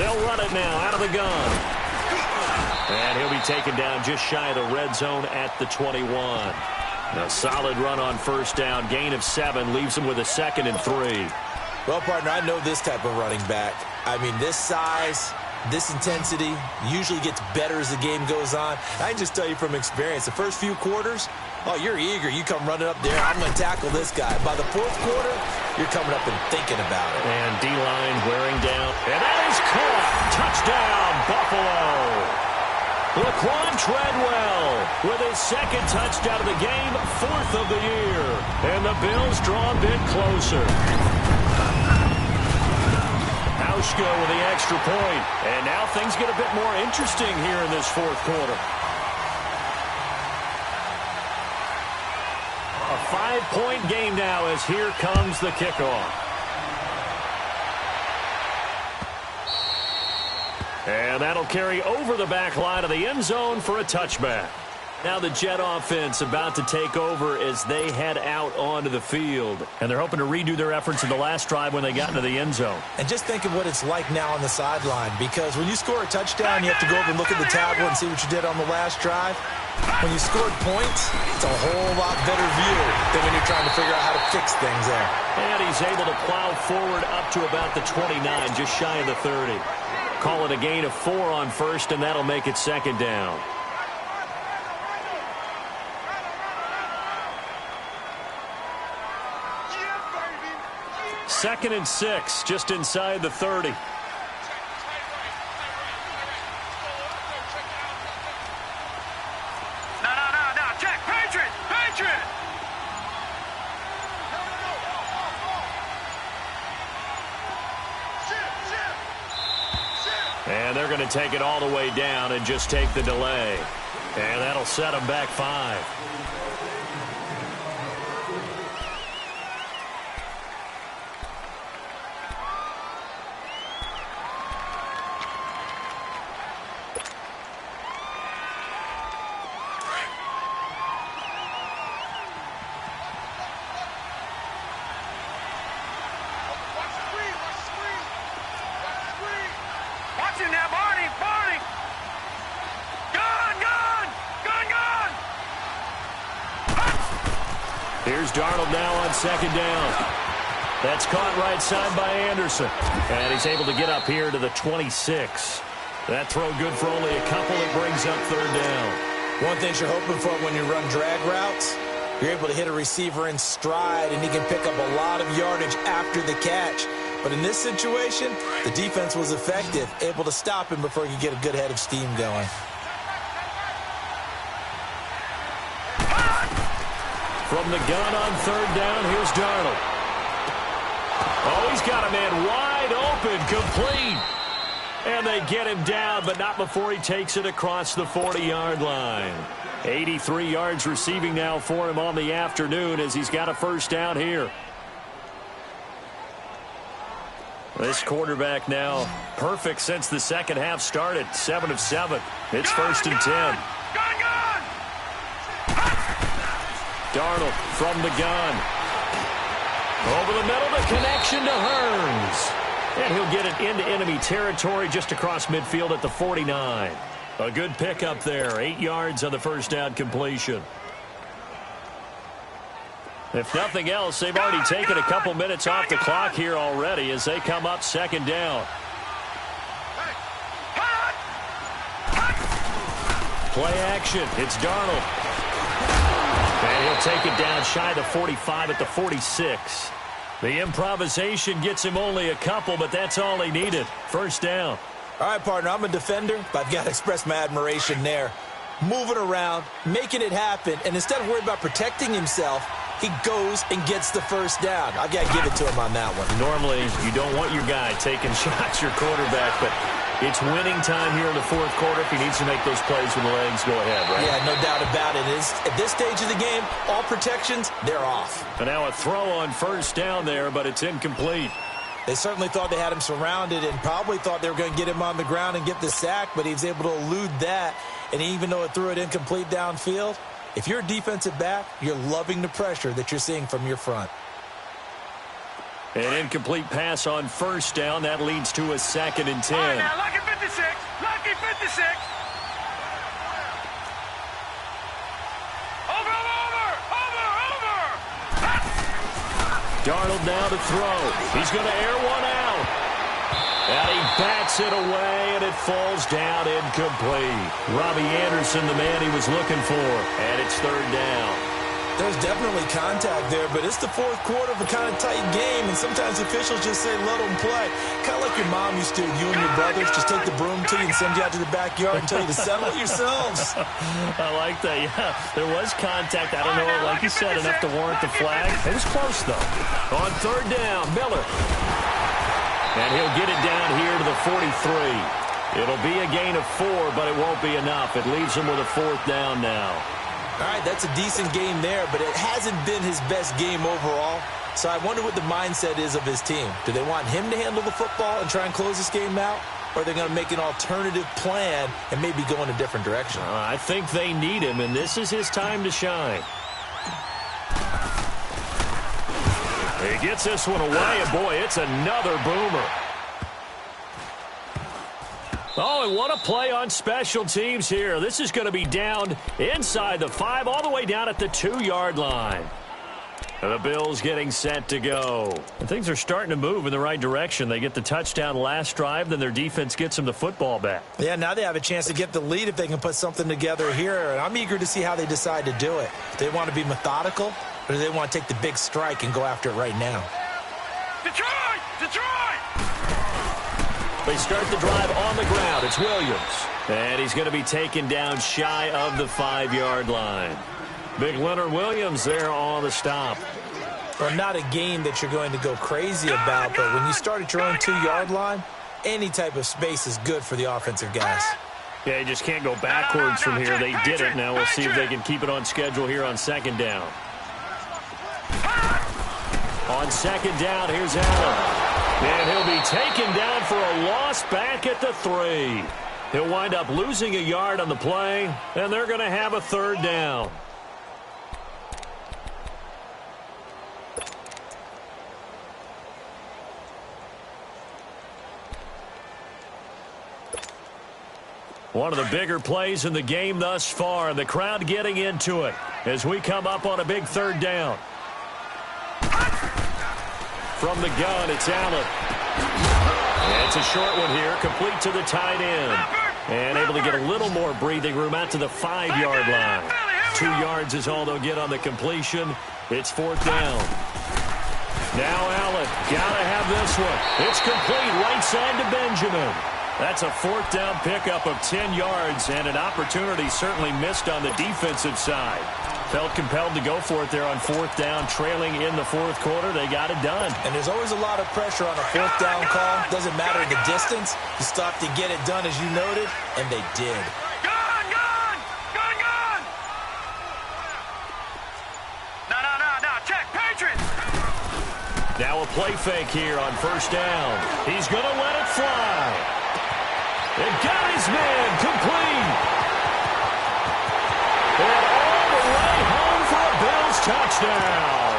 Speaker 4: They'll run it now out of the gun. And he'll be taken down just shy of the red zone at the 21. A solid run on first down. Gain of 7 leaves him with a 2nd and 3.
Speaker 5: Well, partner, I know this type of running back. I mean, this size, this intensity usually gets better as the game goes on. I can just tell you from experience, the first few quarters, oh, you're eager. You come running up there. I'm going to tackle this guy. By the 4th quarter, you're coming up and thinking about it.
Speaker 4: And D-line wearing down. And that is caught. Touchdown, Buffalo. Laquan Treadwell with his 2nd touchdown of the game, 4th of the year. And the Bills draw a bit closer. Hauschka with the extra point. And now things get a bit more interesting here in this 4th quarter. A 5-point game now as here comes the kickoff. And that'll carry over the back line of the end zone for a touchback. Now the Jet offense about to take over as they head out onto the field. And they're hoping to redo their efforts in the last drive when they got into the end zone.
Speaker 5: And just think of what it's like now on the sideline, because when you score a touchdown, you have to go over and look at the tablet and see what you did on the last drive. When you scored points, it's a whole lot better view than when you're trying to figure out how to fix things there.
Speaker 4: And he's able to plow forward up to about the 29, just shy of the 30. Call it a gain of 4 on first, and that'll make it 2nd down. Second and 6, just inside the 30.
Speaker 6: No. Check. Patriot.
Speaker 4: And they're going to take it all the way down and just take the delay. And that'll set them back 5. Here's Darnold now on 2nd down. That's caught right side by Anderson. And he's able to get up here to the 26. That throw good for only a couple. It brings up 3rd down.
Speaker 5: One thing you're hoping for when you run drag routes, you're able to hit a receiver in stride, and he can pick up a lot of yardage after the catch. But in this situation, the defense was effective, able to stop him before he could get a good head of steam going.
Speaker 4: From the gun on 3rd down, here's Darnold. Oh, he's got a man wide open, complete. And they get him down, but not before he takes it across the 40-yard line. 83 yards receiving now for him on the afternoon as he's got a 1st down here. This quarterback now perfect since the 2nd half started. 7 of 7. It's 1st and 10. Darnold from the gun. Over the middle, the connection to Hearns. And he'll get it into enemy territory just across midfield at the 49. A good pickup there. 8 yards on the 1st down completion. If nothing else, they've already taken a couple minutes off the clock here already as they come up 2nd down. Play action. It's Darnold. And he'll take it down shy of the 45 at the 46. The improvisation gets him only a couple, but that's all he needed. 1st down.
Speaker 5: All right, partner, I'm a defender, but I've got to express my admiration there. Moving around, making it happen, and instead of worrying about protecting himself, he goes and gets the 1st down. I've got to give it to him on that one.
Speaker 4: Normally, you don't want your guy taking shots, your quarterback, but it's winning time here in the 4th quarter. If he needs to make those plays with the legs, go ahead, right?
Speaker 5: Yeah, no doubt about it. At this stage of the game, all protections, they're off.
Speaker 4: And now a throw on 1st down there, but it's incomplete.
Speaker 5: They certainly thought they had him surrounded and probably thought they were going to get him on the ground and get the sack, but he was able to elude that. And even though it threw it incomplete downfield, if you're a defensive back, you're loving the pressure that you're seeing from your front.
Speaker 4: An incomplete pass on first down. That leads to a 2nd and 10.
Speaker 6: All right, now, lucky 56. Lucky 56.
Speaker 4: Darnold now to throw. He's going to air one out. And he bats it away, and it falls down incomplete. Robbie Anderson, the man he was looking for. And it's 3rd down.
Speaker 5: There's definitely contact there, but it's the 4th quarter of a kind of tight game, and sometimes officials just say, let them play. Kind of like your mom used to, you and your brothers just take the broom to you and send you out to the backyard and tell you to settle it yourselves.
Speaker 4: I like that, yeah. There was contact. I don't know, like you said, enough to warrant the flag. It was close, though. On 3rd down, Miller. And he'll get it down here to the 43. It'll be a gain of 4, but it won't be enough. It leaves him with a 4th down now.
Speaker 5: All right, that's a decent game there, but it hasn't been his best game overall. So I wonder what the mindset is of his team. Do they want him to handle the football and try and close this game out? Or are they going to make an alternative plan and maybe go in a different direction?
Speaker 4: I think they need him, and this is his time to shine. He gets this one away, and boy, it's another boomer. Oh, and what a play on special teams here. This is going to be down inside the 5, all the way down at the 2-yard line. And the Bills getting set to go. And things are starting to move in the right direction. They get the touchdown last drive, then their defense gets them the football back.
Speaker 5: Yeah, now they have a chance to get the lead if they can put something together here. And I'm eager to see how they decide to do it. Do they want to be methodical, or do they want to take the big strike and go after it right now?
Speaker 6: Detroit! Detroit!
Speaker 4: They start the drive on the ground. It's Williams. And he's going to be taken down shy of the 5-yard line. Big Leonard Williams there on the stop.
Speaker 5: Well, not a game that you're going to go crazy about, but when you start at your own 2-yard line, any type of space is good for the offensive guys.
Speaker 4: Yeah, you just can't go backwards from here. They did it. Now we'll see if they can keep it on schedule here on 2nd down. On 2nd down, here's Allen. And he'll be taken down for a loss back at the 3. He'll wind up losing a yard on the play, and they're going to have a 3rd down. One of the bigger plays in the game thus far, and the crowd getting into it as we come up on a big 3rd down. From the gun, it's Allen. And it's a short one here, complete to the tight end. And able to get a little more breathing room out to the 5-yard line. 2 yards is all they'll get on the completion. It's 4th down. Now Allen, gotta have this one. It's complete, right side to Benjamin. That's a 4th down pickup of 10 yards, and an opportunity certainly missed on the defensive side. Felt compelled to go for it there on 4th down, trailing in the 4th quarter. They got it done.
Speaker 5: And there's always a lot of pressure on a 4th down call. Doesn't matter the distance. You still have to get it done, as you noted, and they did.
Speaker 6: Gun! Gun! Gun! Gun! No, check, Patriots!
Speaker 4: Now a play fake here on 1st down. He's going to let it fly. It got his man complete. And all the way home for a Bills touchdown.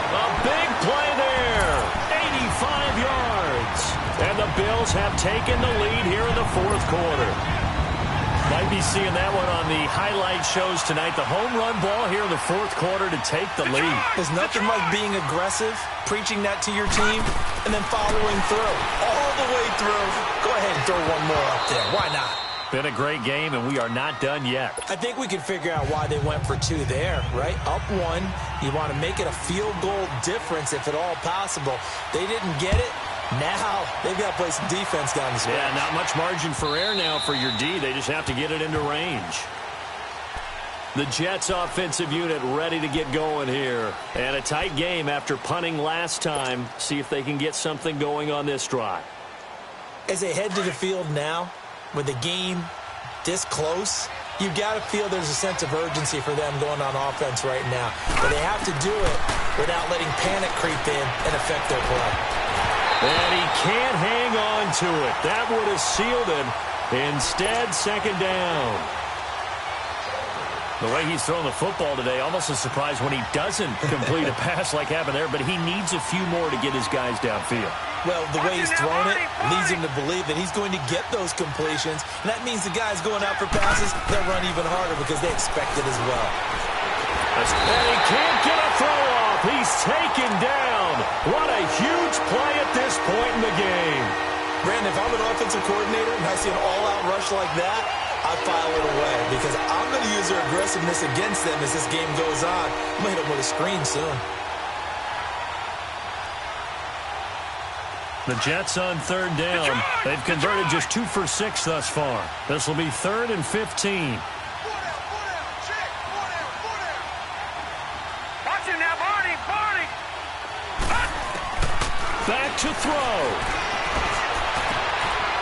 Speaker 4: A big play there. 85 yards. And the Bills have taken the lead here in the 4th quarter. Might be seeing that one on the highlight shows tonight. The home run ball here in the 4th quarter to take the lead.
Speaker 5: There's nothing like being aggressive, preaching that to your team, and then following through. All the way through. Go ahead and throw one more up there. Why not?
Speaker 4: Been a great game, and we are not done yet.
Speaker 5: I think we can figure out why they went for 2 there, right? Up 1. You want to make it a field goal difference if at all possible. They didn't get it. Now they've got to play some defense down the stretch.
Speaker 4: Yeah, not much margin for error now for your D. They just have to get it into range. The Jets offensive unit ready to get going here. And a tight game after punting last time. See if they can get something going on this drive.
Speaker 5: As they head to the field now, with the game this close, you've got to feel there's a sense of urgency for them going on offense right now. But they have to do it without letting panic creep in and affect their play.
Speaker 4: And he can't hang on to it. That would have sealed it. Instead, 2nd down. The way he's throwing the football today, almost a surprise when he doesn't complete a pass like happened there, but he needs a few more to get his guys downfield.
Speaker 5: Well, the way he's thrown it leads him to believe that he's going to get those completions, and that means the guys going out for passes, they'll run even harder because they expect it as well.
Speaker 4: And he can't get a throw off. He's taken down. What a huge play at this point in the game.
Speaker 5: Brandon, if I'm an offensive coordinator and I see an all-out rush like that, I file it away because I'm going to use their aggressiveness against them as this game goes on. I'm going to hit them with a screen soon.
Speaker 4: The Jets on third down. They've converted just 2 for 6 thus far. This will be 3rd and 15. Back to throw.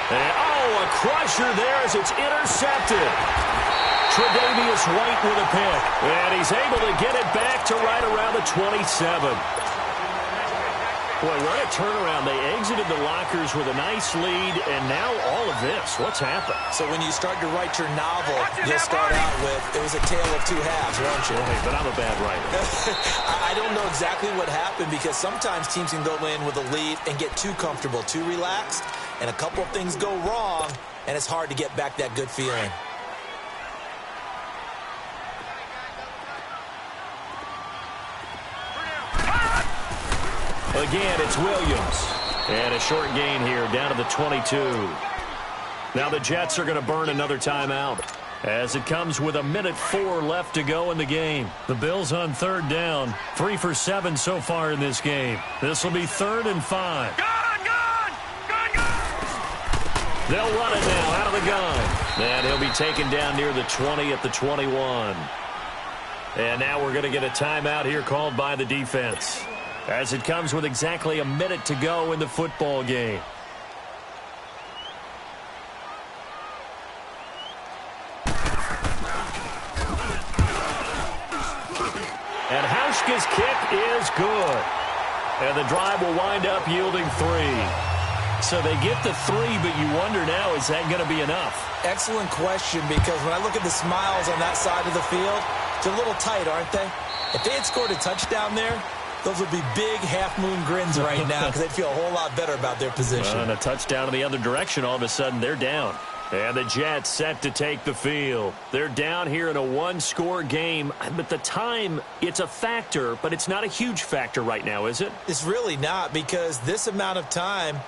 Speaker 4: And, a crusher there as it's intercepted. Tre'Davious White with a pick. And he's able to get it back to right around the 27. Boy, what a turnaround. They exited the lockers with a nice lead, and now all of this. What's happened?
Speaker 5: So when you start to write your novel, you'll start out with, it was a tale of two halves, won't you?
Speaker 4: Hey, but I'm a bad writer.
Speaker 5: I don't know exactly what happened because sometimes teams can go in with a lead and get too comfortable, too relaxed, and a couple of things go wrong, and it's hard to get back that good feeling.
Speaker 4: Again, it's Williams. And a short gain here, down to the 22. Now the Jets are going to burn another timeout as it comes with 1:04 left to go in the game. The Bills on third down, 3 for 7 so far in this game. This will be 3rd and 5.
Speaker 6: Gun!
Speaker 4: They'll run it now out of the gun. And he'll be taken down near the 20 at the 21. And now we're going to get a timeout here called by the defense, as it comes with exactly 1 minute to go in the football game. And Hauschka's kick is good. And the drive will wind up yielding 3. So they get the 3, but you wonder now, is that going to be enough?
Speaker 5: Excellent question, because when I look at the smiles on that side of the field, they're a little tight, aren't they? If they had scored a touchdown there, those would be big half-moon grins right now because they'd feel a whole lot better about their position.
Speaker 4: And a touchdown in the other direction, all of a sudden they're down. And the Jets set to take the field. They're down here in a 1-score game, but the time, it's a factor, but it's not a huge factor right now, is it?
Speaker 5: It's really not, because this amount of time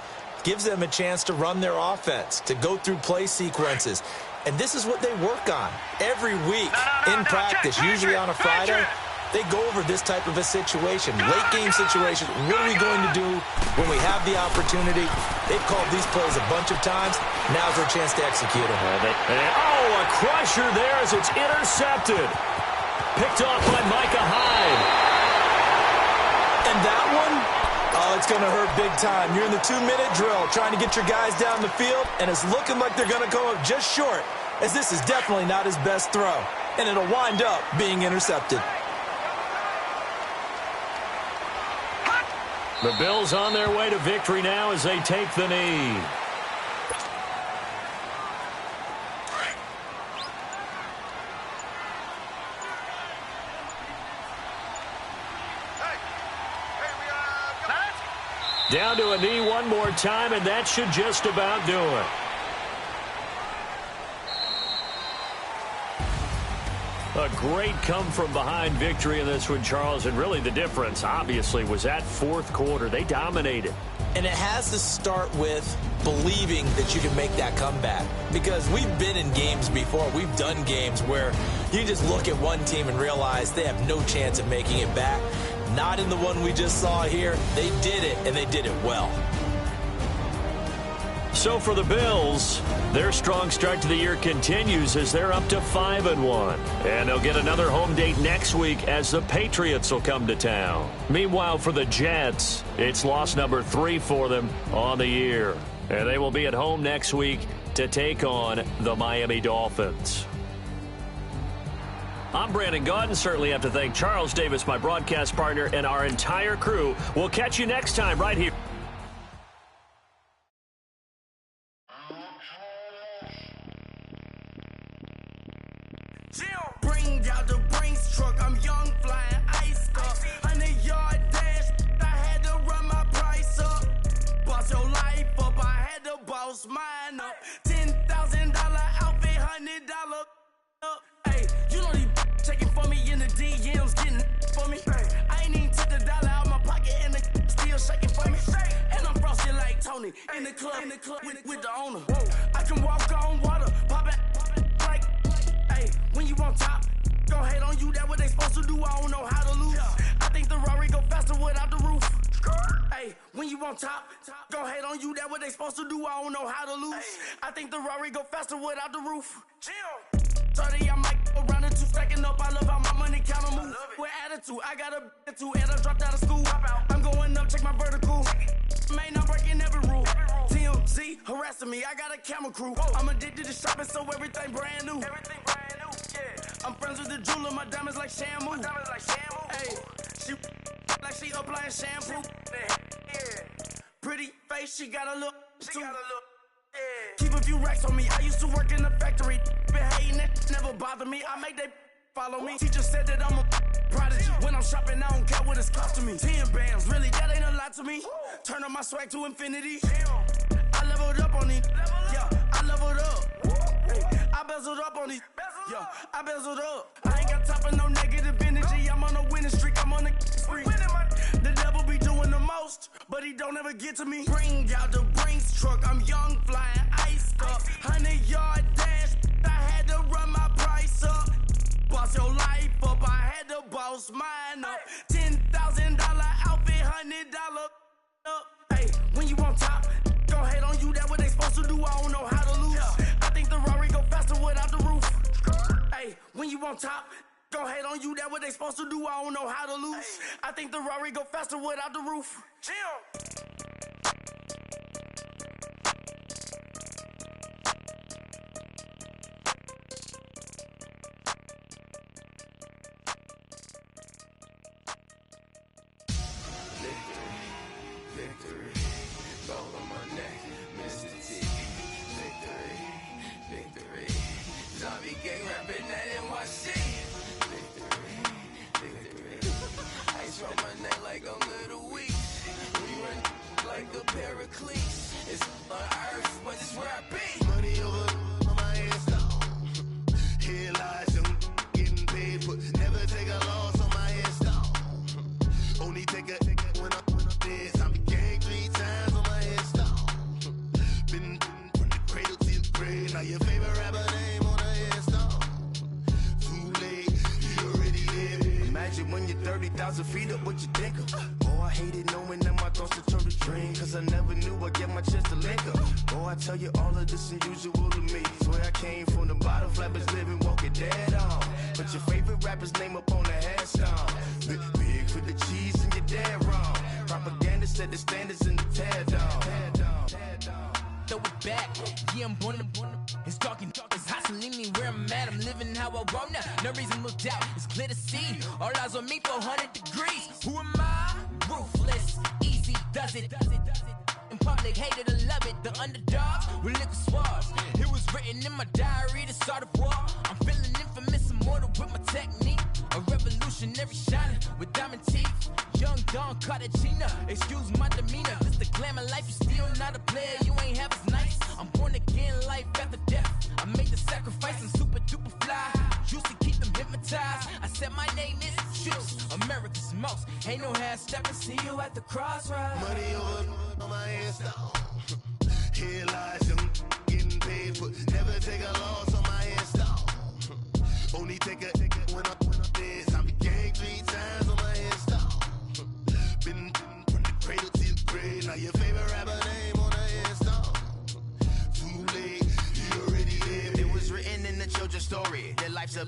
Speaker 5: gives them a chance to run their offense, to go through play sequences. And this is what they work on every week in practice, usually on a Friday. They go over this type of a situation, late game situation. What are we going to do when we have the opportunity? They've called these plays a bunch of times. Now's their chance to execute them.
Speaker 4: A crusher there as it's intercepted. Picked off by Micah Hyde.
Speaker 5: And that one, it's going to hurt big time. You're in the 2-minute drill trying to get your guys down the field, and it's looking like they're going to go up just short, as this is definitely not his best throw. And it'll wind up being intercepted.
Speaker 4: The Bills on their way to victory now as they take the knee. Down to a knee one more time, and that should just about do it. A great come-from-behind victory in this one, Charles, and really the difference, obviously, was that fourth quarter. They dominated.
Speaker 5: And it has to start with believing that you can make that comeback. Because we've been in games before. We've done games where you just look at one team and realize they have no chance of making it back. Not in the one we just saw here. They did it, and they did it well.
Speaker 4: So for the Bills, their strong start to the year continues as they're up to 5-1. And they'll get another home date next week as the Patriots will come to town. Meanwhile, for the Jets, it's loss number 3 for them on the year. And they will be at home next week to take on the Miami Dolphins. I'm Brandon Gaudin. Certainly have to thank Charles Davis, my broadcast partner, and our entire crew. We'll catch you next time right here.
Speaker 1: Bring
Speaker 3: Bring out the Brinks truck, I'm young, flying iced up. 100-yard dash, I had to run my price up. Boss your life up, I had to boss mine up. $10,000 outfit, $100 up. Hey, you know these checking for me in the DMs, getting for me. I ain't even took the dollar out my pocket and the still shaking for me. And I'm frosted like Tony in the club with the owner. I can walk on water, pop it like, hey, when you on top, gon' hate on you, that what they supposed to do, I don't know how to lose. I think the Rari go faster without the roof. Hey, when you on top, gon' hate on you, that what they supposed to do, I don't know how to lose. I think the Rari go faster without the roof. 30, I might go around the two, stacking up, I love how my money counter move. With attitude, I got a attitude, and I dropped out of school. I'm going up, check my vertical. Man, I'm breaking every rule. TMZ harassing me, I got a camera crew. I'm addicted to shopping, so everything brand new. I'm friends with the jeweler, my diamonds like shampoo. Hey, she like she applying shampoo. Pretty face, she got a look too. Keep a few racks on me, I used to work in the factory. Been hating it, never bother me, I make they follow me. Teacher said that I'm a prodigy. When I'm shopping, I don't care what it's costing me. 10 bands, really, that ain't a lot to me. Turn up my swag to infinity. I leveled up on these, yeah, I leveled up. Hey, I bezeled up on these, yeah, I bezeled up. I ain't got time for no negative energy, I'm on a winning streak, I'm on a spree. The devil be doing the most, but he don't ever get to me. Bring out the Brinks truck, I'm young, flying iced up. 100-yard dash, I had to run my price up. Boss your life up, I had to boss mine up. $10,000 outfit, $100 up. Hey, when you on top, gon' hate on you, that what they supposed to do, I don't know how to lose. I think the Rari go faster without the roof. Hey, when you on top, gon' hate on you, that what they supposed to do, I don't know how to lose. I think the Rari go faster without the roof.
Speaker 7: Victory, gold on my neck, Mr. T. Victory, zombie gang rapping that NYC. Victory, ice on my neck like a little weak. We run like a pair of cleats. It's on earth, but it's where I be. Money over on my hands down. Here lies them getting paid, but never take a loss on my hands down. Only take a when I'm dead. Zombie gang 3 times on my head down. Been from the cradle to the grave. Now your favorite rapper name on the headstone. Too late, you already live. Imagine when you're 30,000 feet up, what you think of? Oh, I hated knowing that my thoughts would turn to dream. Cause I never knew I'd get my chance to link up. Oh, I tell you all of this unusual to me. Swear I came from the bottom, flappers living, walking dead on. But your favorite rapper's name up on the headstone. Big for the cheese and you're dead wrong. Propaganda said the standards in the tear down.
Speaker 8: Throw it back, yeah, I'm born to it's talking, it's hustling me where I'm at. I'm living how I want now. No reason to doubt, it's clear to see. All eyes on me, 400 degrees. Who am I? Ruthless, easy, does it. In public, hated or love it. The underdogs with liquor swabs. It was written in my diary to start a war. I'm feeling infamous, immortal with my technique. A revolutionary shining with diamond teeth. Young Don Cartagena, excuse my demeanor. This the glamour life, you still not a player, you ain't half as nice. I'm born again, life after death. I made the sacrifice and super duper fly. Used to keep them hypnotized. I said my name is Juice, America's most. Ain't no half stepping, see you at the crossroads.
Speaker 7: Money over on my hands down. Here lies them getting paid, but never take a loss on my hands down. Only take a when I'm dead. Zombie gang 3 times on my hands down. Been from the cradle to the grave. Now your favorite rapper name on the hands down. Too late, you already lived. It was written in the children's story. Their life's a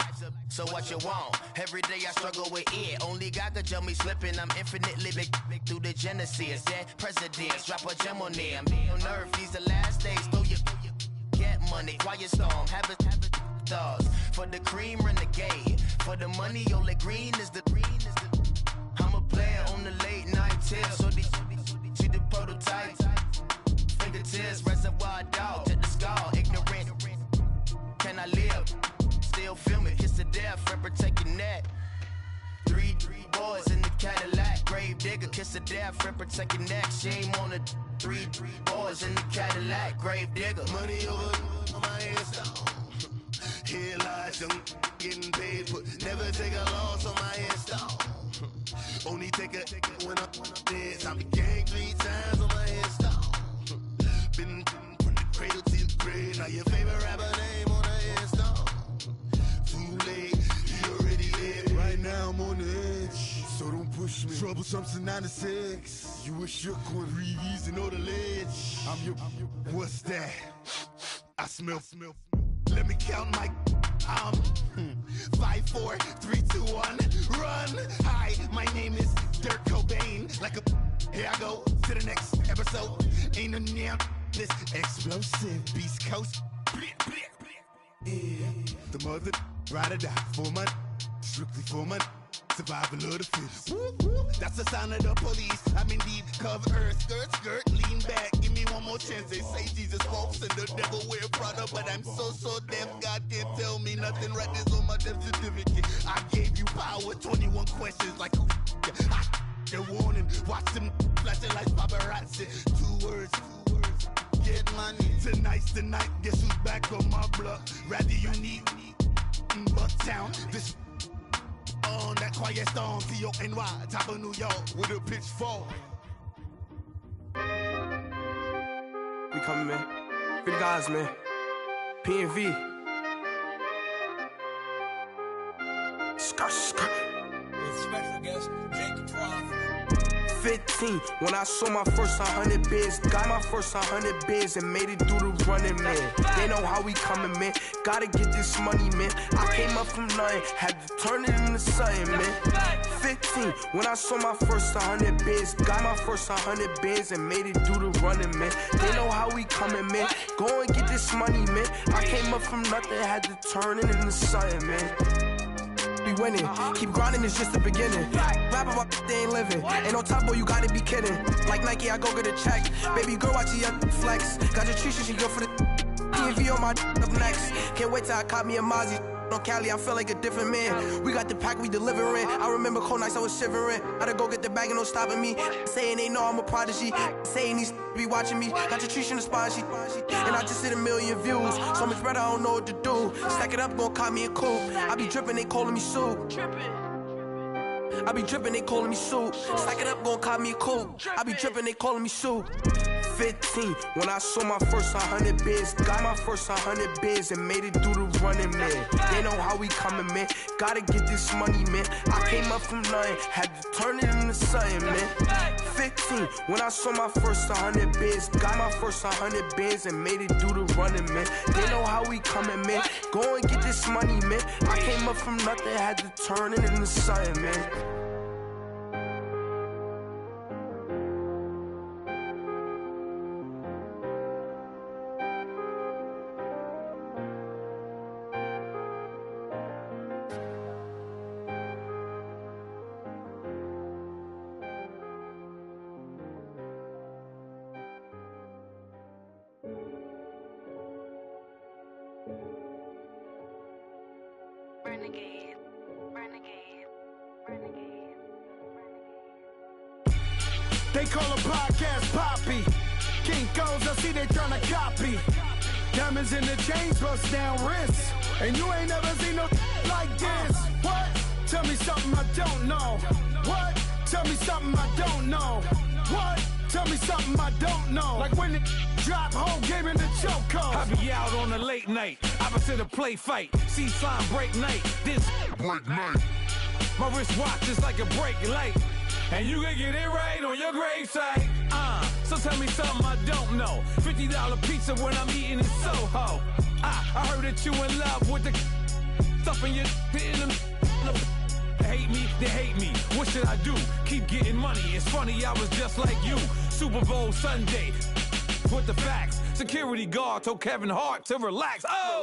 Speaker 7: so what you want? Every day I struggle with it. Only God could tell me slipping. I'm infinitely big through the genesis. Dead presidents, drop a gem on them. On earth, these the last days. Throw your get money, quiet storm. Have a thoughts for the cream renegade. For the money, only green is the. I'm a player on the late night tips. So they see the prototype. Fingertips, reservoir dog, check the skull. Ignorant, can I live?
Speaker 3: still film it. Kiss the death, rep protect your neck. Three boys in the Cadillac. Grave digger, kiss the death, rep protect your neck. Shame on the three boys in the Cadillac. Grave digger.
Speaker 7: Money over on my hairstyle. Here lies young, getting paid, but never take a loss on my hairstyle. Only take a when I'm dead. Time to gang 3 times on my hairstyle. Been from the cradle to the grave. Now your favorite rapper name on the hairstyle. Too late, you already dead. Right now I'm on the edge, so don't push me. Troublesome to 96. You a shook one, Reeves and all the ledge. I'm your. What's that? I smell. Let me count my. 5, 4, 3, 2, 1, run. Hi, my name is Dirk Cobain. Like a. Here I go to the next episode. Ain't no damn this explosive Beast Coast. Yeah. The mother ride or die for my. Strictly for my. Survival of the fittest. That's the sound of the police. I'm indeed cover earth, skirt, lean back. Give me one more chance. They say Jesus walks and the devil wear Prada, but I'm so deaf. God can't tell me nothing. Right this on my death certificate. I gave you power. 21 questions like who? They're warning. Watch them flashing like paparazzi. 2 words. Get money. Tonight's the night. Guess who's back on my block? Rather unique. Bucktown. This. On that quiet storm, T-O-N-Y, top of New York, with a pitchfork.
Speaker 9: We coming, man. For the guys, man. P&V. Skirt.
Speaker 5: With special guest, Jacob Trough.
Speaker 9: 15, when I saw my first 100 bids. Got my first 100 bids and made it through the running, man. They know how we coming, man. Gotta get this money, man. I came up from nothing, had to turn it into something, man. 15, when I saw my first 100 bids. Got my first 100 bids and made it through the running, man. They know how we coming, man. Go and get this money, man. I came up from nothing, had to turn it into something, man. Be winning, keep grinding, it's just the beginning. Rap about they ain't living. Ain't no top boy, you gotta be kidding. Like Nike, I go get a check. Baby girl, watch your flex. Got your tree, she go for the P&V on my up next. Can't wait till I caught me a Mozzie. On Cali, I feel like a different man. We got the pack, we delivering. I remember cold nights, I was shivering. Gotta go get the bag and no stopping me. Saying they know I'm a prodigy. Saying these be watching me. Got your tree in the spot, she. And I just hit 1 million views. So much better, I don't know what to do. Stack it up, gon' call me a coupe. I be dripping, they calling me soup. I be dripping, they calling me soup. Stack it up, gon' call me a coupe. I be dripping, they calling me soup. 15, when I saw my first 100 bids. Got my first 100 bids and made it through the running, man. They know how we coming, man. Gotta get this money, man. I came up from nothing, had to turn it into something, man. 15, when I saw my first 100 bids. Got my first 100 bids and made it through the running, man. They know how we coming, man. Go and get this money, man. I came up from nothing, had to turn it into something, man.
Speaker 2: Renegade.
Speaker 10: They call a podcast Poppy. Kinkos, I see they tryna copy. Diamonds in the chains, bust down wrists. And you ain't never seen no like this. What? Tell me something I don't know. What? Tell me something I don't know. What? Tell me something I don't know. Like when it drop, whole game in the chokehold.
Speaker 11: I be out on a late night, opposite a play fight. See slime break night, this break night. My wristwatch is like a brake light. And you can get it right on your gravesite. So tell me something I don't know. $50 pizza when I'm eating in Soho. I heard that you in love with the stuff in your in them. Hate me, they hate me. What should I do? Keep getting money. It's funny, I was just like you. Super Bowl Sunday. With the facts. Security guard told Kevin Hart to relax. Oh!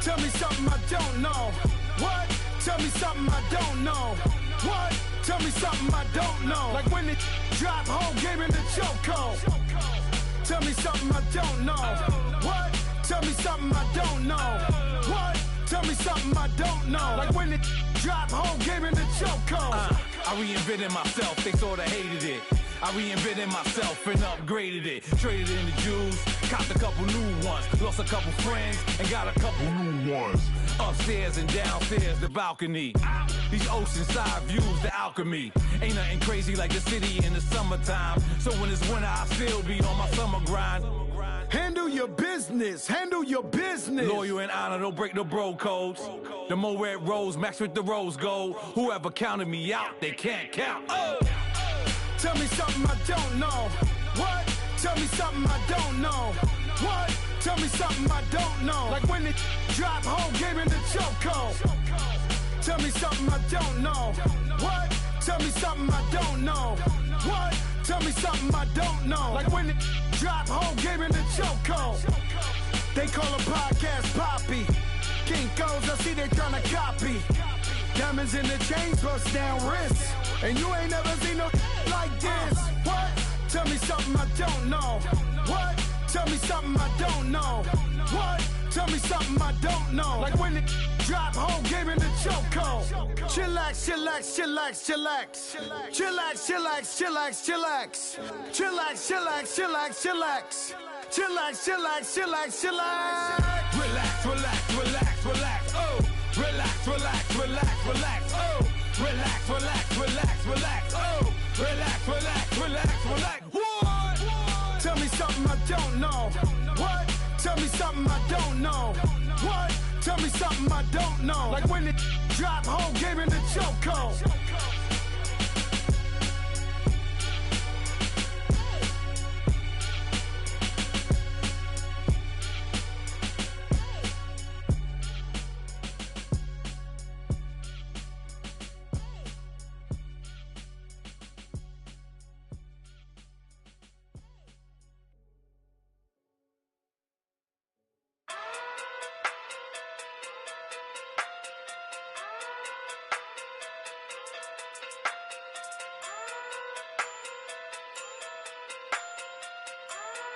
Speaker 10: Tell me something I don't know. What? Tell me something I don't know. What? Tell me something I don't know. Like when it drop, whole game in the chokehold. Tell me something I don't know. What? Tell me something I don't know. What? Tell me something I don't know. Like when it drop, whole game in the chokehold.
Speaker 11: I reinvented myself, they sorta hated it. I reinvented myself and upgraded it. Traded in the Jews, copped a couple new ones. Lost a couple friends and got a couple new ones. Upstairs and downstairs, the balcony. These oceanside views, the alchemy. Ain't nothing crazy like the city in the summertime. So when it's winter, I still be on my summer grind.
Speaker 10: Handle your business, handle your business.
Speaker 11: Loyal and honor, don't break the bro codes. The more red rose, max with the rose gold. Whoever counted me out, they can't count. Oh!
Speaker 10: Tell me something I don't know. What? Tell me something I don't know. What? Tell me something I don't know. Like when it drop, whole game in the chokehold. Tell me something I don't know. What? Tell me something I don't know. What? Tell me something I don't know. Like when it drop, whole game in the chokehold. They call a podcast Poppy. Kinkos, I see they tryna copy. Diamonds in the chains, bust down wrists. And you ain't never seen no like this. What? Tell me something I don't know. What? Tell me something I don't know. What? Tell me something I don't know. Like when it drop, whole game in the chokehold. Chillax, chillax, chillax, chillax. Chillax, chillax, chillax, chillax. Chillax, chillax, chillax, chillax. Chillax, chillax, chillax, chillax.
Speaker 11: Relax, relax, relax, relax. Oh! Relax, relax, relax, relax. Oh! Relax, relax, relax, relax. Oh! Relax, relax, relax, relax. What?
Speaker 10: Tell me something I don't know. What? Tell me something I don't know. What? Tell me something I don't know. Like when it drop, whole game in the chokehold.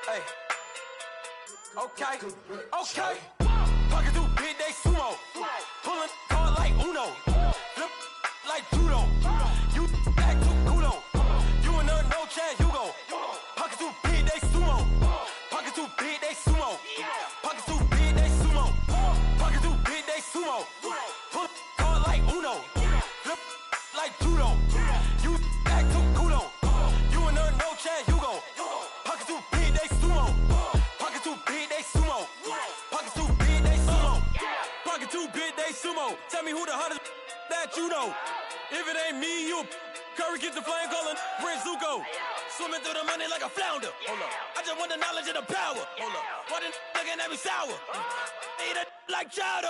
Speaker 3: Hey. Okay. Okay. Pocket too big, they sumo. Pulling card like Uno. Flip like judo. You back to kudo. You and no chance, you go. Pocket too big, they sumo. Pocket too big, they sumo. Pocket too big, they sumo. Pocket too big, they sumo. Pull card like Uno. Flip like judo. You back to kudo. You and no chance, you go. Pocket too big, they sumo. Pocket too big, they sumo. Pocket too big, they sumo. Pocket too big, they sumo. Tell me who the hottest that you know. If it ain't me, you Curry get the flame calling Prince Zuko. Swimming through the money like a flounder. Hold up. I just want the knowledge and the power. Hold up. Why the looking at me sour? Eat it like chowder.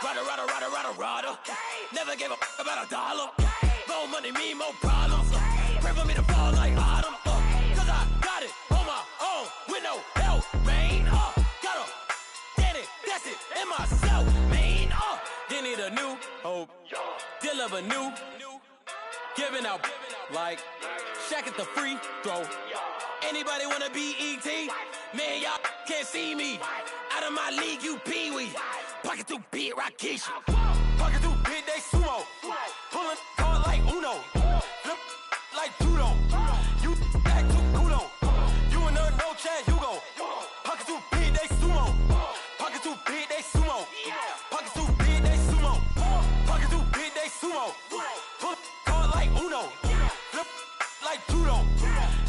Speaker 3: Rada, rada, rada, rada, rada. Never gave a about $1. More money, me, more problems. Pray for me to fall like autumn. Cause I got it on my own with no help, man. Gotta get it, that's it, in myself, man. They need a new hope. Deal of a new. Giving out like Shaq at the free throw. Anybody wanna be E.T.? Man, y'all can't see me. Out of my league, you pee-wee. Pocket too big, Rakesh. Pocket too big, they sumo. Pulling card like Uno. Flip like judo. You back to kudo. You and no chance, you go. Pocket too big, they sumo. Pocket too big, they sumo. Pocket too big, they sumo. Pocket too big, they sumo. Pull card like Uno. Flip like judo.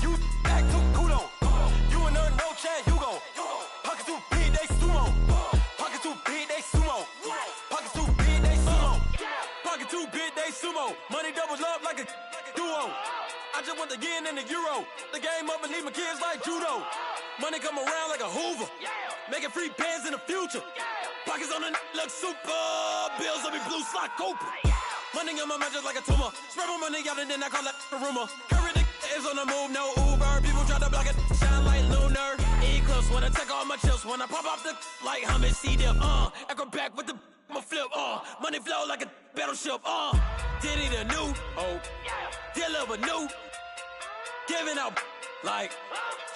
Speaker 3: You back to kudo. You and no chance, you go. Pocket too big, they sumo. Pocket too big, they sumo. Pocket too big, they sumo. Pocket too big, they sumo. Money doubles up like a duo. I just want the yen and the euro. The game up and leave my kids like judo. Money come around like a Hoover. Making free bands in the future. Pockets on the look super. Bills on me blue slot Cooper. Money on my mind just like a tumor. Spread my money out and then I call that a rumor. Curry the is on the move, no Uber. People try to block it, shine like lunar. Eclipse when I take all my chips. When I pop off the like hummus, C-dip. Acrobat with the my flip. Money flow like a battleship. Diddy the new hope. Deal of a new. Giving out like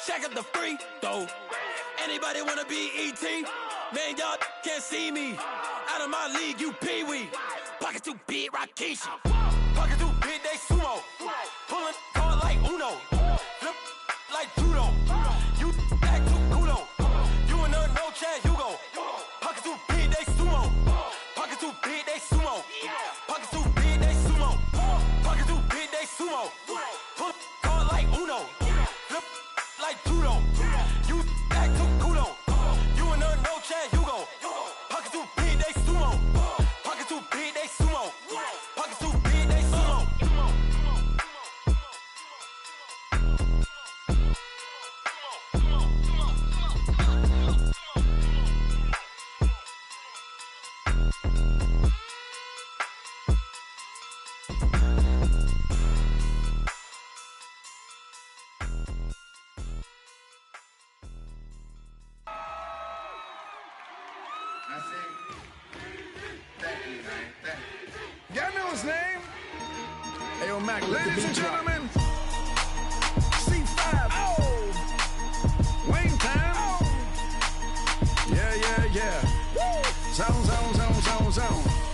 Speaker 3: Shaq at the free throw. Anybody wanna be E.T.? Man, y'all can't see me. Out of my league, you pee-wee. Pocket too big, Rakishi. Pocket too big, they sumo. Pulling card like Uno. Flip like judo. You act too kudo. You and her, no Chad Hugo. Pocket too big, they sumo. Pocket too big, they sumo. Pocket too big, they sumo. Pocket too big, they sumo. Pull card like Uno. Flip like judo. You act too kudo. You and her, no Chad Hugo. Pocket too big, they sumo. Pocket too big, they sumo. Pocket too big, they sumo.
Speaker 10: Y'all know his name? Hey, yo, Mac, ladies and gentlemen, C5. Oh! Wayne time. Oh! Yeah. Zone.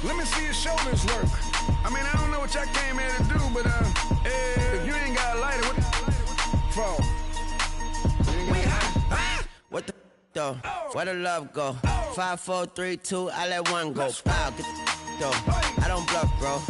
Speaker 10: Let me see your shoulders work. I mean, I don't know what y'all came here to do, but if you ain't got a lighter, what for?
Speaker 12: What the though? Where the love go? 5, 4, 3, 2, I let one go. Wow, get the though. I don't bluff, bro.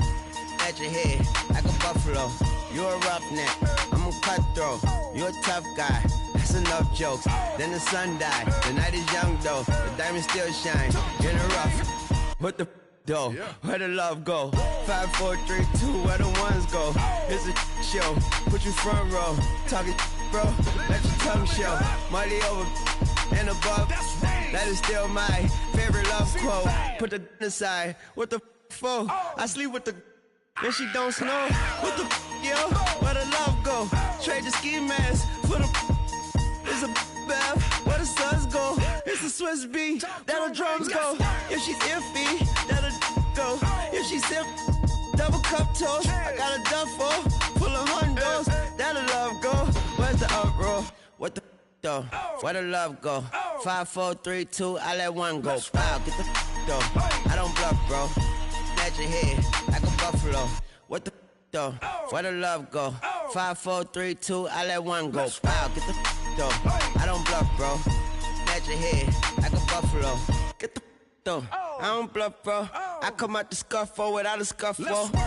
Speaker 12: At your head like a buffalo. You a roughneck, I'm a cutthroat. You a tough guy. That's enough jokes. Then the sun died. The night is young though. The diamonds still shine. In the rough. What the though? Where the love go? 5, 4, 3, 2, where the ones go? It's a show. Put you front row. Talking bro. Let your tongue show. Money over and above. That is still my favorite love quote. Put the aside. What the for? I sleep with the and she don't snow. What the yo? Where the love go? Trade the ski mask for the it's a bath. Where the suns go? It's the Swiss beat. That'll drums go. If she's iffy, that'll go. If she's sip, double cup toast. I got a duffel full of hundos. That'll love go. Where's the uproar? What the though? Where the love go? 5, 4, 3, 2, I let one go. Wow, get the though. I don't bluff, bro. At your head like a buffalo. What the though? Where the love go? 5, 4, 3, 2, I let one go. Wow, get the though. I don't bluff, bro. At your head like a buffalo. Get the though. I don't bluff, bro. I come out the scuffle without a scuffle. Bro,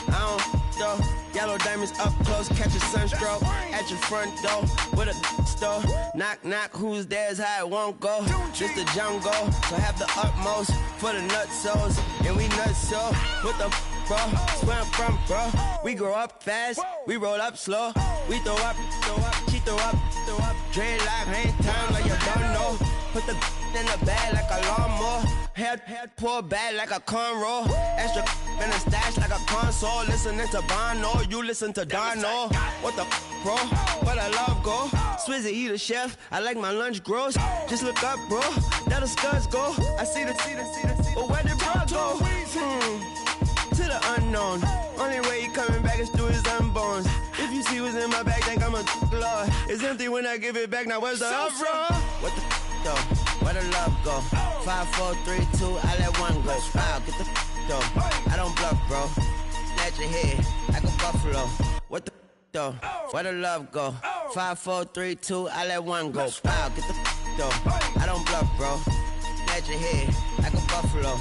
Speaker 12: I don't though. Yellow diamonds up close, catch a sunstroke at your front door with a store. Knock, knock, who's there's how it won't go. Just the jungle, so have the utmost for the nutsos. And we nuts so what the bro? Where I'm from, bro. We grow up fast, we roll up slow. We throw up, she throw up. Dreadlock, ain't time like you don't know. Put the in the bag like a lawnmower. Head pull back like a cornrow. Extra in the stash like a console. Listening to Bono, you listen to Dono. What the bro? Where the love go? Swizzy, he the chef. I like my lunch gross. Just look up, bro. That the scuds go. I see the. But where did bro go? To the unknown. Only way he coming back is through his unbones. If you see what's in my bag, think I'm a lord. It's empty when I give it back. Now where's the uproar? What the though? Where the love go? 5, 4, 3, 2, I let one go. Wow, get the though. I don't bluff, bro. At your head like a buffalo. What the though? Where the love go? 5, 4, 3, 2, I let one go. Wow, get the though. I don't bluff, bro. At your head like a buffalo.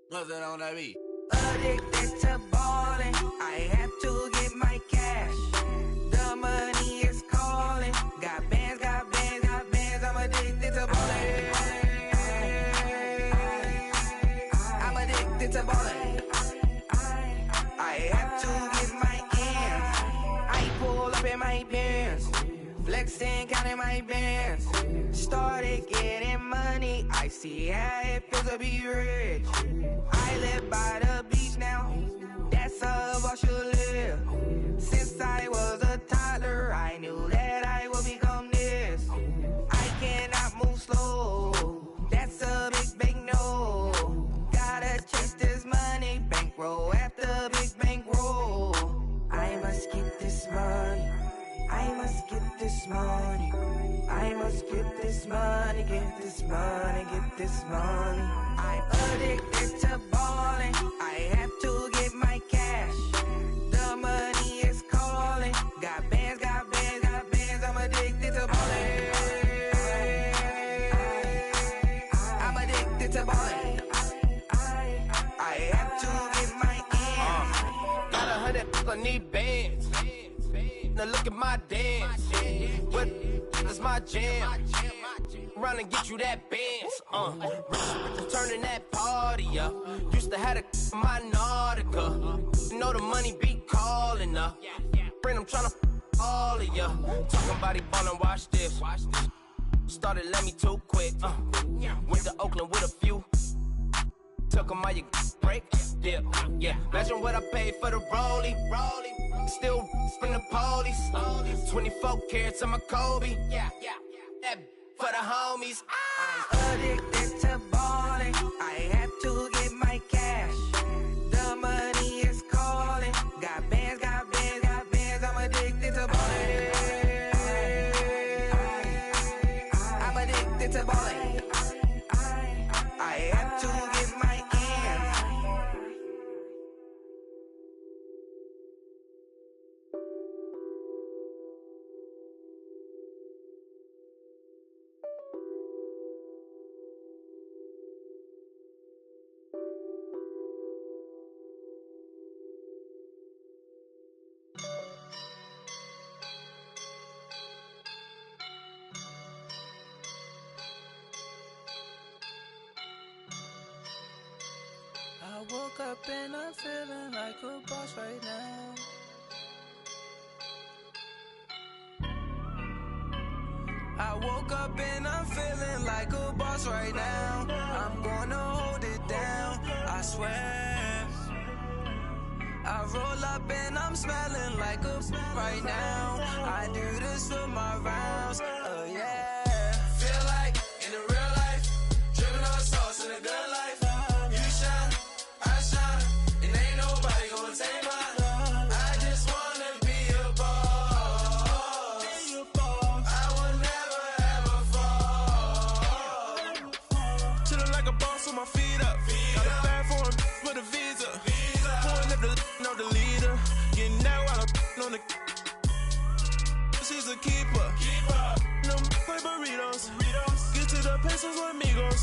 Speaker 3: What's that on that beat?
Speaker 13: Addicted to ballin', I have to get my cash. The money is calling. Got bands, I'm addicted to ballin'. I'm addicted to ballin'. I have to get my ends. I pull up in my pants, flexing, counting my bands. Started getting money, I see how it feels to be rich. I live by the beach now, that's how I should live. Since I was a toddler, I knew that I would become this. I cannot move slow, that's a big money, get this money, get this money. I'm addicted to balling. I have to get my cash. The money is calling. Got bands, got bands, got bands. I'm addicted to balling. I'm addicted to balling. I have to get my ends.
Speaker 3: Got 100, I need bands. Now look at my dance. What is my jam? Run and get you that bands. Turning that party up. Used to have a my Nautica. You know the money be calling up. Friend, I'm tryna all of ya. Talking about he ballin', watch this. Started let me too quick. Went to Oakland with a few. Took 'em all you break. Yeah. Imagine what I paid for the rollie. Still from the police. 24 carats on my Kobe. That for the homies.
Speaker 13: I'm addicted to balling. I have to get my cash. The money is calling. Got bands, got bands, got bands. I'm addicted to balling. I'm addicted to balling. I have to get my ends.
Speaker 14: I woke up and I'm feeling like a boss right now. I woke up and I'm feeling like a boss right now. I'm gonna hold it down, I swear. I roll up and I'm smelling like a right now. I do this for my rounds, oh yeah.
Speaker 3: Feel like in the real life, dripping on sauce in a good life. You shine, I shine, and ain't nobody gonna take mine. I just wanna be a boss. I will never ever fall.
Speaker 15: Chillin' like a boss with my feet up. Got a bag for him with a visa. Pulling up the know the leader. Getting out while I'm on the. She's a keeper. No play burritos. Get to the pesos with amigos.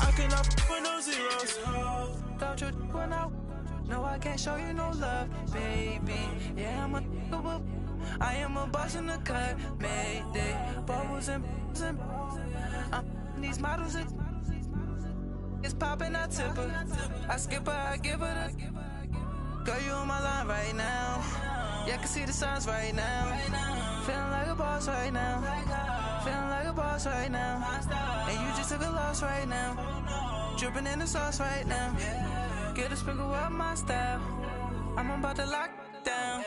Speaker 15: I cannot with no zeros.
Speaker 14: Thought you went out. No, I can't show you no love, baby. Yeah, I'm a I am a boss in the cut. Mayday. Bubbles and these models are. It's poppin', I tip her. I skip her, I give her the. Girl, you on my line right now. Yeah, I can see the signs right now. Feeling like a boss right now. Feeling like a boss right now. And you just took a loss right now. Dripping in the sauce right now. Get a sprinkle up my style. I'm about to lock down.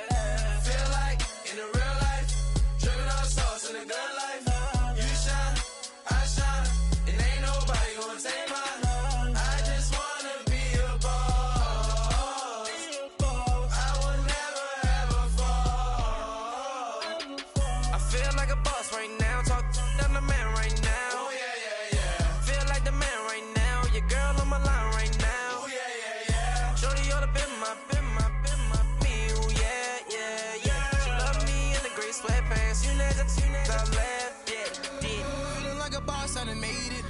Speaker 3: Feel like in the real life, dripping on sauce in a good life. You shine, I shine, and ain't nobody gonna take mine. I just wanna be a boss. I will never ever fall.
Speaker 15: I feel like a boss right now. Talk to the man right now.
Speaker 3: Oh yeah.
Speaker 15: Feel like the man right now. Your girl on my line right now.
Speaker 3: Oh yeah.
Speaker 15: Shorty all up in my me. Ooh, yeah. She love me in the gray sweatpants. You never left, yeah.
Speaker 3: Feeling like a boss, I done made it.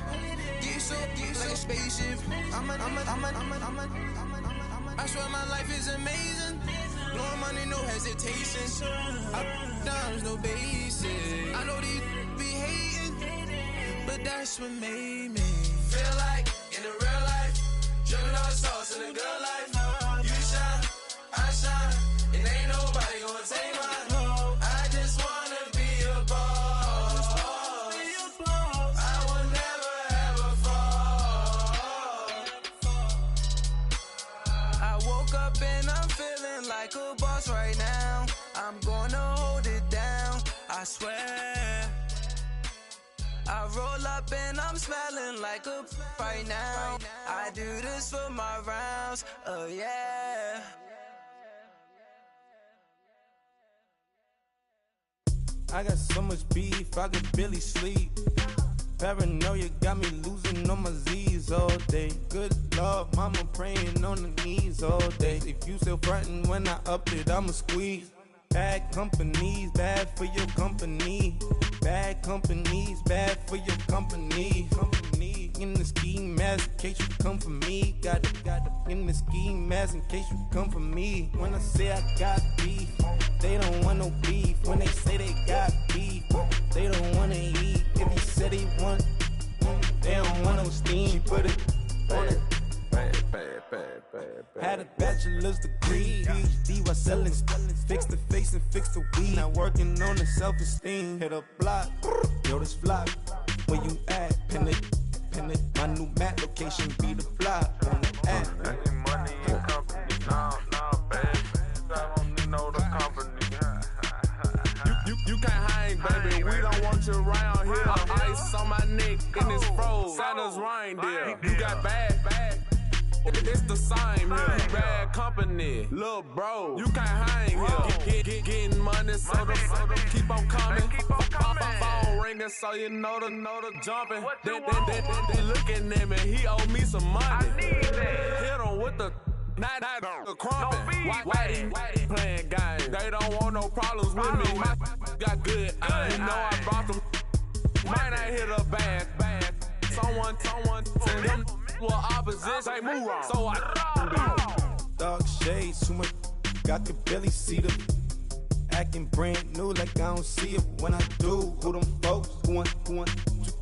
Speaker 3: Get so like a spaceship. I swear my life is amazing. Blowing money, no hesitation. Up, downs, no basic. I know these be hating, but that's what made me. Feel like in the real life, dripping on sauce in a good life. You shine, I shine, and ain't nobody gonna take mine. I just wanna be a boss. I will never ever fall.
Speaker 14: I woke up and I'm feeling like a boss right now. I'm gonna hold it down, I swear. I roll up and I'm smelling like a right now. I do this for my rounds, oh yeah.
Speaker 15: I got so much beef, I could barely sleep.
Speaker 16: Paranoia got me losing on my Z's all day. Good Lord, mama praying on the knees all day. If you still frontin' when I up it, I'ma squeeze. Bad companies, bad for your company. Bad companies, bad for your company. Company in the ski mask in case you come for me. Got it in the ski mask in case you come for me. When I say I got beef, they don't want no beef. When they say they got beef, they don't wanna eat. If he said he want, they don't want no steam. She put it on it. Had a bachelor's degree, PhD while selling. Fix the face and fix the weed. Now working on the self-esteem. Hit a block, yo this flock. Where you at? Pin it. My new map location be the block on the app.
Speaker 17: Money and company, nah, baby. I don't know the company.
Speaker 15: You can't hang, baby. We don't want you around here. Ice on my neck in this froze. Santa's reindeer. You got bad. It's the same here. You bad company, little bro. You can't hang here. Getting money, so the keep on coming. Phone ringing, so you know the jumping. They looking at me. He owe me some money. Hit him with the. Not the crumpin'. Whitey playing games. They don't want no problems with me. My got good aim. You know I brought them. Might not hit a bad. Someone send them with opposition. Say move on. So I
Speaker 16: dark shades, too much. Got the belly see them. Acting brand new like I don't see it. When I do, who them folks? Who want too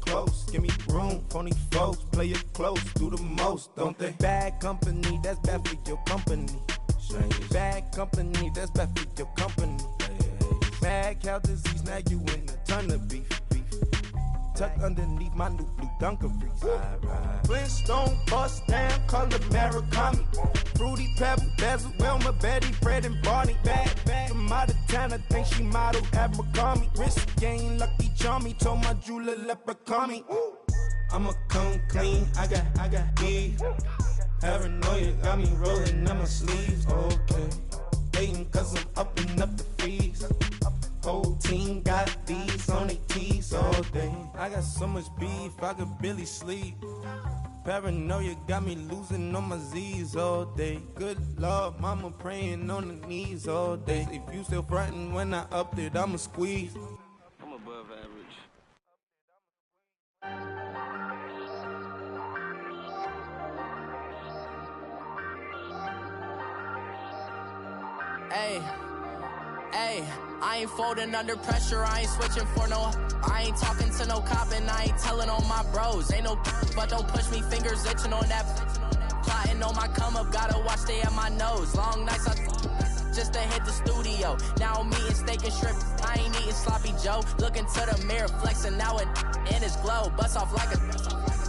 Speaker 16: close? Give me room, phony folks. Play it close, do the most, don't they? Bad company, that's bad for your company. Bad company, that's bad for your company. Mad cow disease, now you in a ton of beef. Tuck underneath my new blue dungarees. Flintstone bust down, color Murakami. Fruity Pebble, Basil, Wilma, Betty, Fred, and Barney. Bad from out of town, I think she modeled at McCarmy. Wrist game, lucky charmy, told my jeweler leprechaun me. I'ma come clean, I got beef. Paranoia got me rolling on my sleeves, okay. Hating cause I'm upping up the fees. Whole team got these on their tees all day. I got so much beef, I could barely sleep. Paranoia got me losing on my Z's all day. Good Lord, mama praying on the knees all day. If you still frontin' when I up it, I'ma squeeze.
Speaker 17: I'm above average.
Speaker 8: Hey, I ain't folding under pressure, I ain't switching for no. I ain't talking to no cop and I ain't telling on my bros. Ain't no but don't push me, fingers itching on that. Plotting on my come up, gotta watch stay at my nose. Long nights just to hit the studio. Now I'm eating steak and shrimp, I ain't eating sloppy Joe. Looking to the mirror, flexing now it in his glow. Bust off like a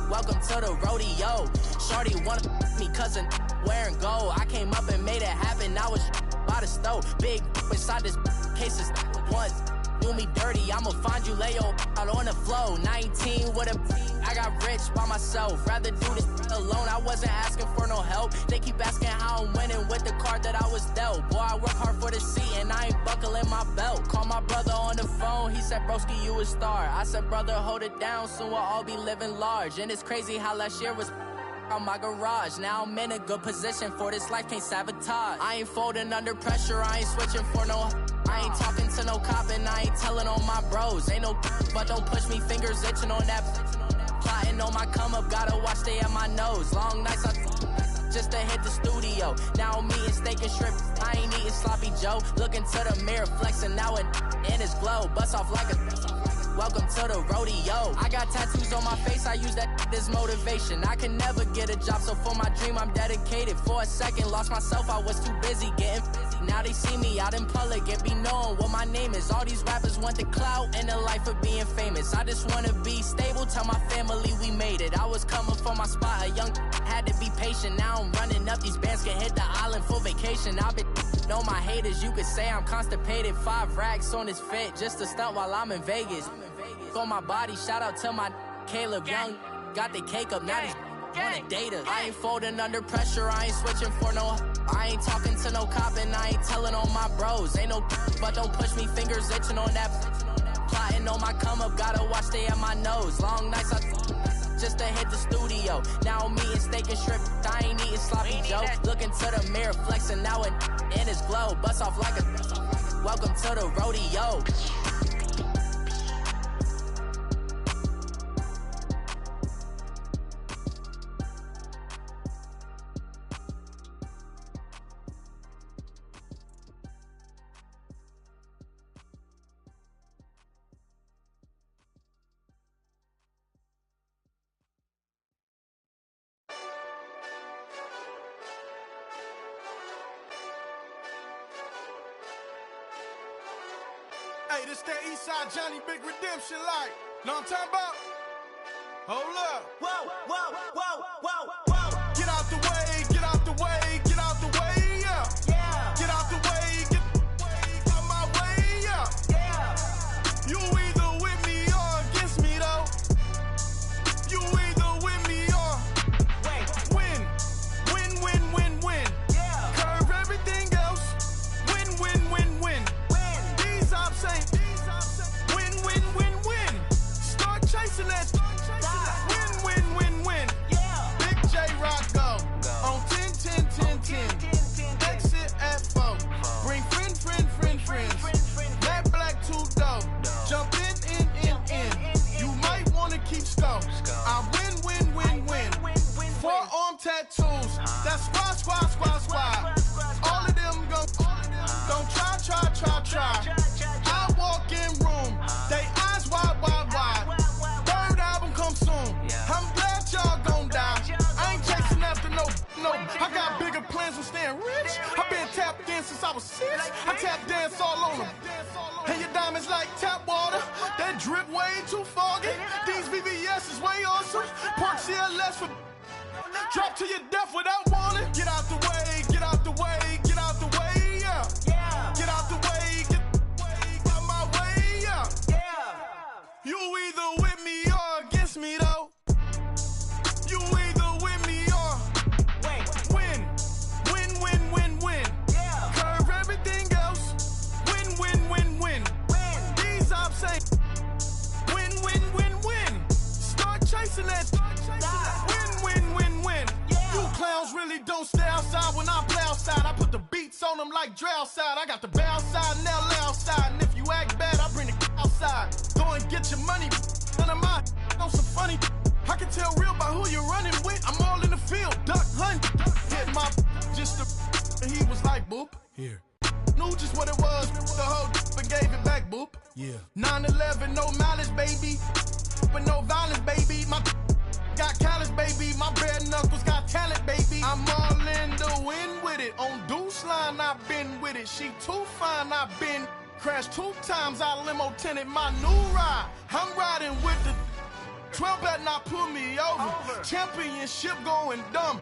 Speaker 8: welcome to the rodeo. Shorty wanna me cousin wearing gold. I came up and made it happen, now it's by the stove. Big inside this cases once do me dirty, I'ma find you lay out on the floor. 19 with a I got rich by myself. Rather do this alone, I wasn't asking for no help. They keep asking how I'm winning with the card that I was dealt. Boy, I work hard for the seat and I ain't buckling my belt. Call my brother on the phone, he said, broski, you a star. I said, brother, hold it down, soon we'll all be living large. And it's crazy how last year was on my garage. Now I'm in a good position for this life, can't sabotage. I ain't folding under pressure, I ain't switching for no. I ain't talking to no cop and I ain't telling on my bros. Ain't no but don't push me, fingers itching on that. Plotting on my come up, gotta watch stay at my nose. Long nights just to hit the studio. Now I'm eating steak and shrimp, I ain't eating sloppy Joe. Looking to the mirror, flexing now it in his glow. Bust off like a welcome to the rodeo. I got tattoos on my face, I use that as motivation. I can never get a job, so for my dream I'm dedicated. For a second, lost myself, I was too busy getting busy. Now they see me out in public and be knowing what my name is. All these rappers want the clout and the life of being famous. I just wanna be stable, tell my family we made it. I was coming for my spot, a young had to be patient. Now I'm running up, these bands can hit the island for vacation. I've been know my haters, you could say I'm constipated. 5 racks on this fit, just to stunt while I'm in Vegas. On my body, shout out to my Caleb Young. Got the cake up, now these wanna date us. I ain't folding under pressure, I ain't switching for no. I ain't talking to no cop and I ain't telling on my bros. Ain't no but don't push me, fingers itching on that. plotting on my come up, gotta watch stay at my nose. Long nights just to hit the studio. Now I'm eating steak and shrimp, I ain't eating sloppy joe. Looking to the mirror, flexing now in his glow. Bust off like a welcome to the rodeo.
Speaker 10: Hey, this that Eastside Johnny Big Redemption like. Know what I'm talking about? Hold up.
Speaker 13: Whoa, whoa, whoa, whoa, whoa.
Speaker 10: Get out the way, get out the way, get out the way, yeah.
Speaker 13: Yeah.
Speaker 10: Get out the way, get out my way, yeah.
Speaker 13: Yeah.
Speaker 10: You either with me or against me, though. You either with me or win. Win, win, win, win.
Speaker 13: Yeah.
Speaker 10: Curve everything else. Win, win, win, win. These I'm saying. Win, win, win, win. Start chasing that. Win, win, win, win.
Speaker 13: Yeah.
Speaker 10: Big J Rock go. On 10, 10, 10, 10. Exit at 4. Bring friends. Matt Black 2 dope. Jump in. You might wanna keep score. I win. Forearm tattoos. That's squad. All of them don't try. I walk in room. They eyes wide. Third album come soon. I'm glad y'all gon' die. I ain't chasing after no. I got bigger plans for staying rich. I been tapped in since I was 6. I tap dance all on them. And your diamonds like tap water. That drip way too foggy. These VVS is way awesome. Park CLS for drop to your death without warning. Get out the way, get out the way, get out the way, yeah.
Speaker 13: Yeah.
Speaker 10: Get out the way, get out my way, yeah.
Speaker 13: Yeah.
Speaker 10: You either with me or against me, though. You either with me or win. Win.
Speaker 13: Yeah.
Speaker 10: Curve everything else. Win. These I'm saying. Win. Start chasing that. Win.
Speaker 13: Yeah.
Speaker 10: You clowns really don't stay outside when I play outside. I put the beats on them like drow side. I got the bow side and they'll lay outside. And if you act bad, I bring the outside. Go and get your money. None of my know some funny. I can tell real by who you're running with. I'm all in the field, duck hunt. Hit my just the. And he was like, boop.
Speaker 11: Here.
Speaker 10: Knew just what it was. The whole and gave it back, boop.
Speaker 11: Yeah.
Speaker 10: 9/11, no malice, baby. But no violence, baby. My got callous, baby. My bare knuckles got talent, baby. I'm all in the wind with it. On Deuce Line, I've been with it. She too fine, I've been crashed 2 times. I limo tinted my new ride. I'm riding with the 12 better not pull me over. Championship going dumb.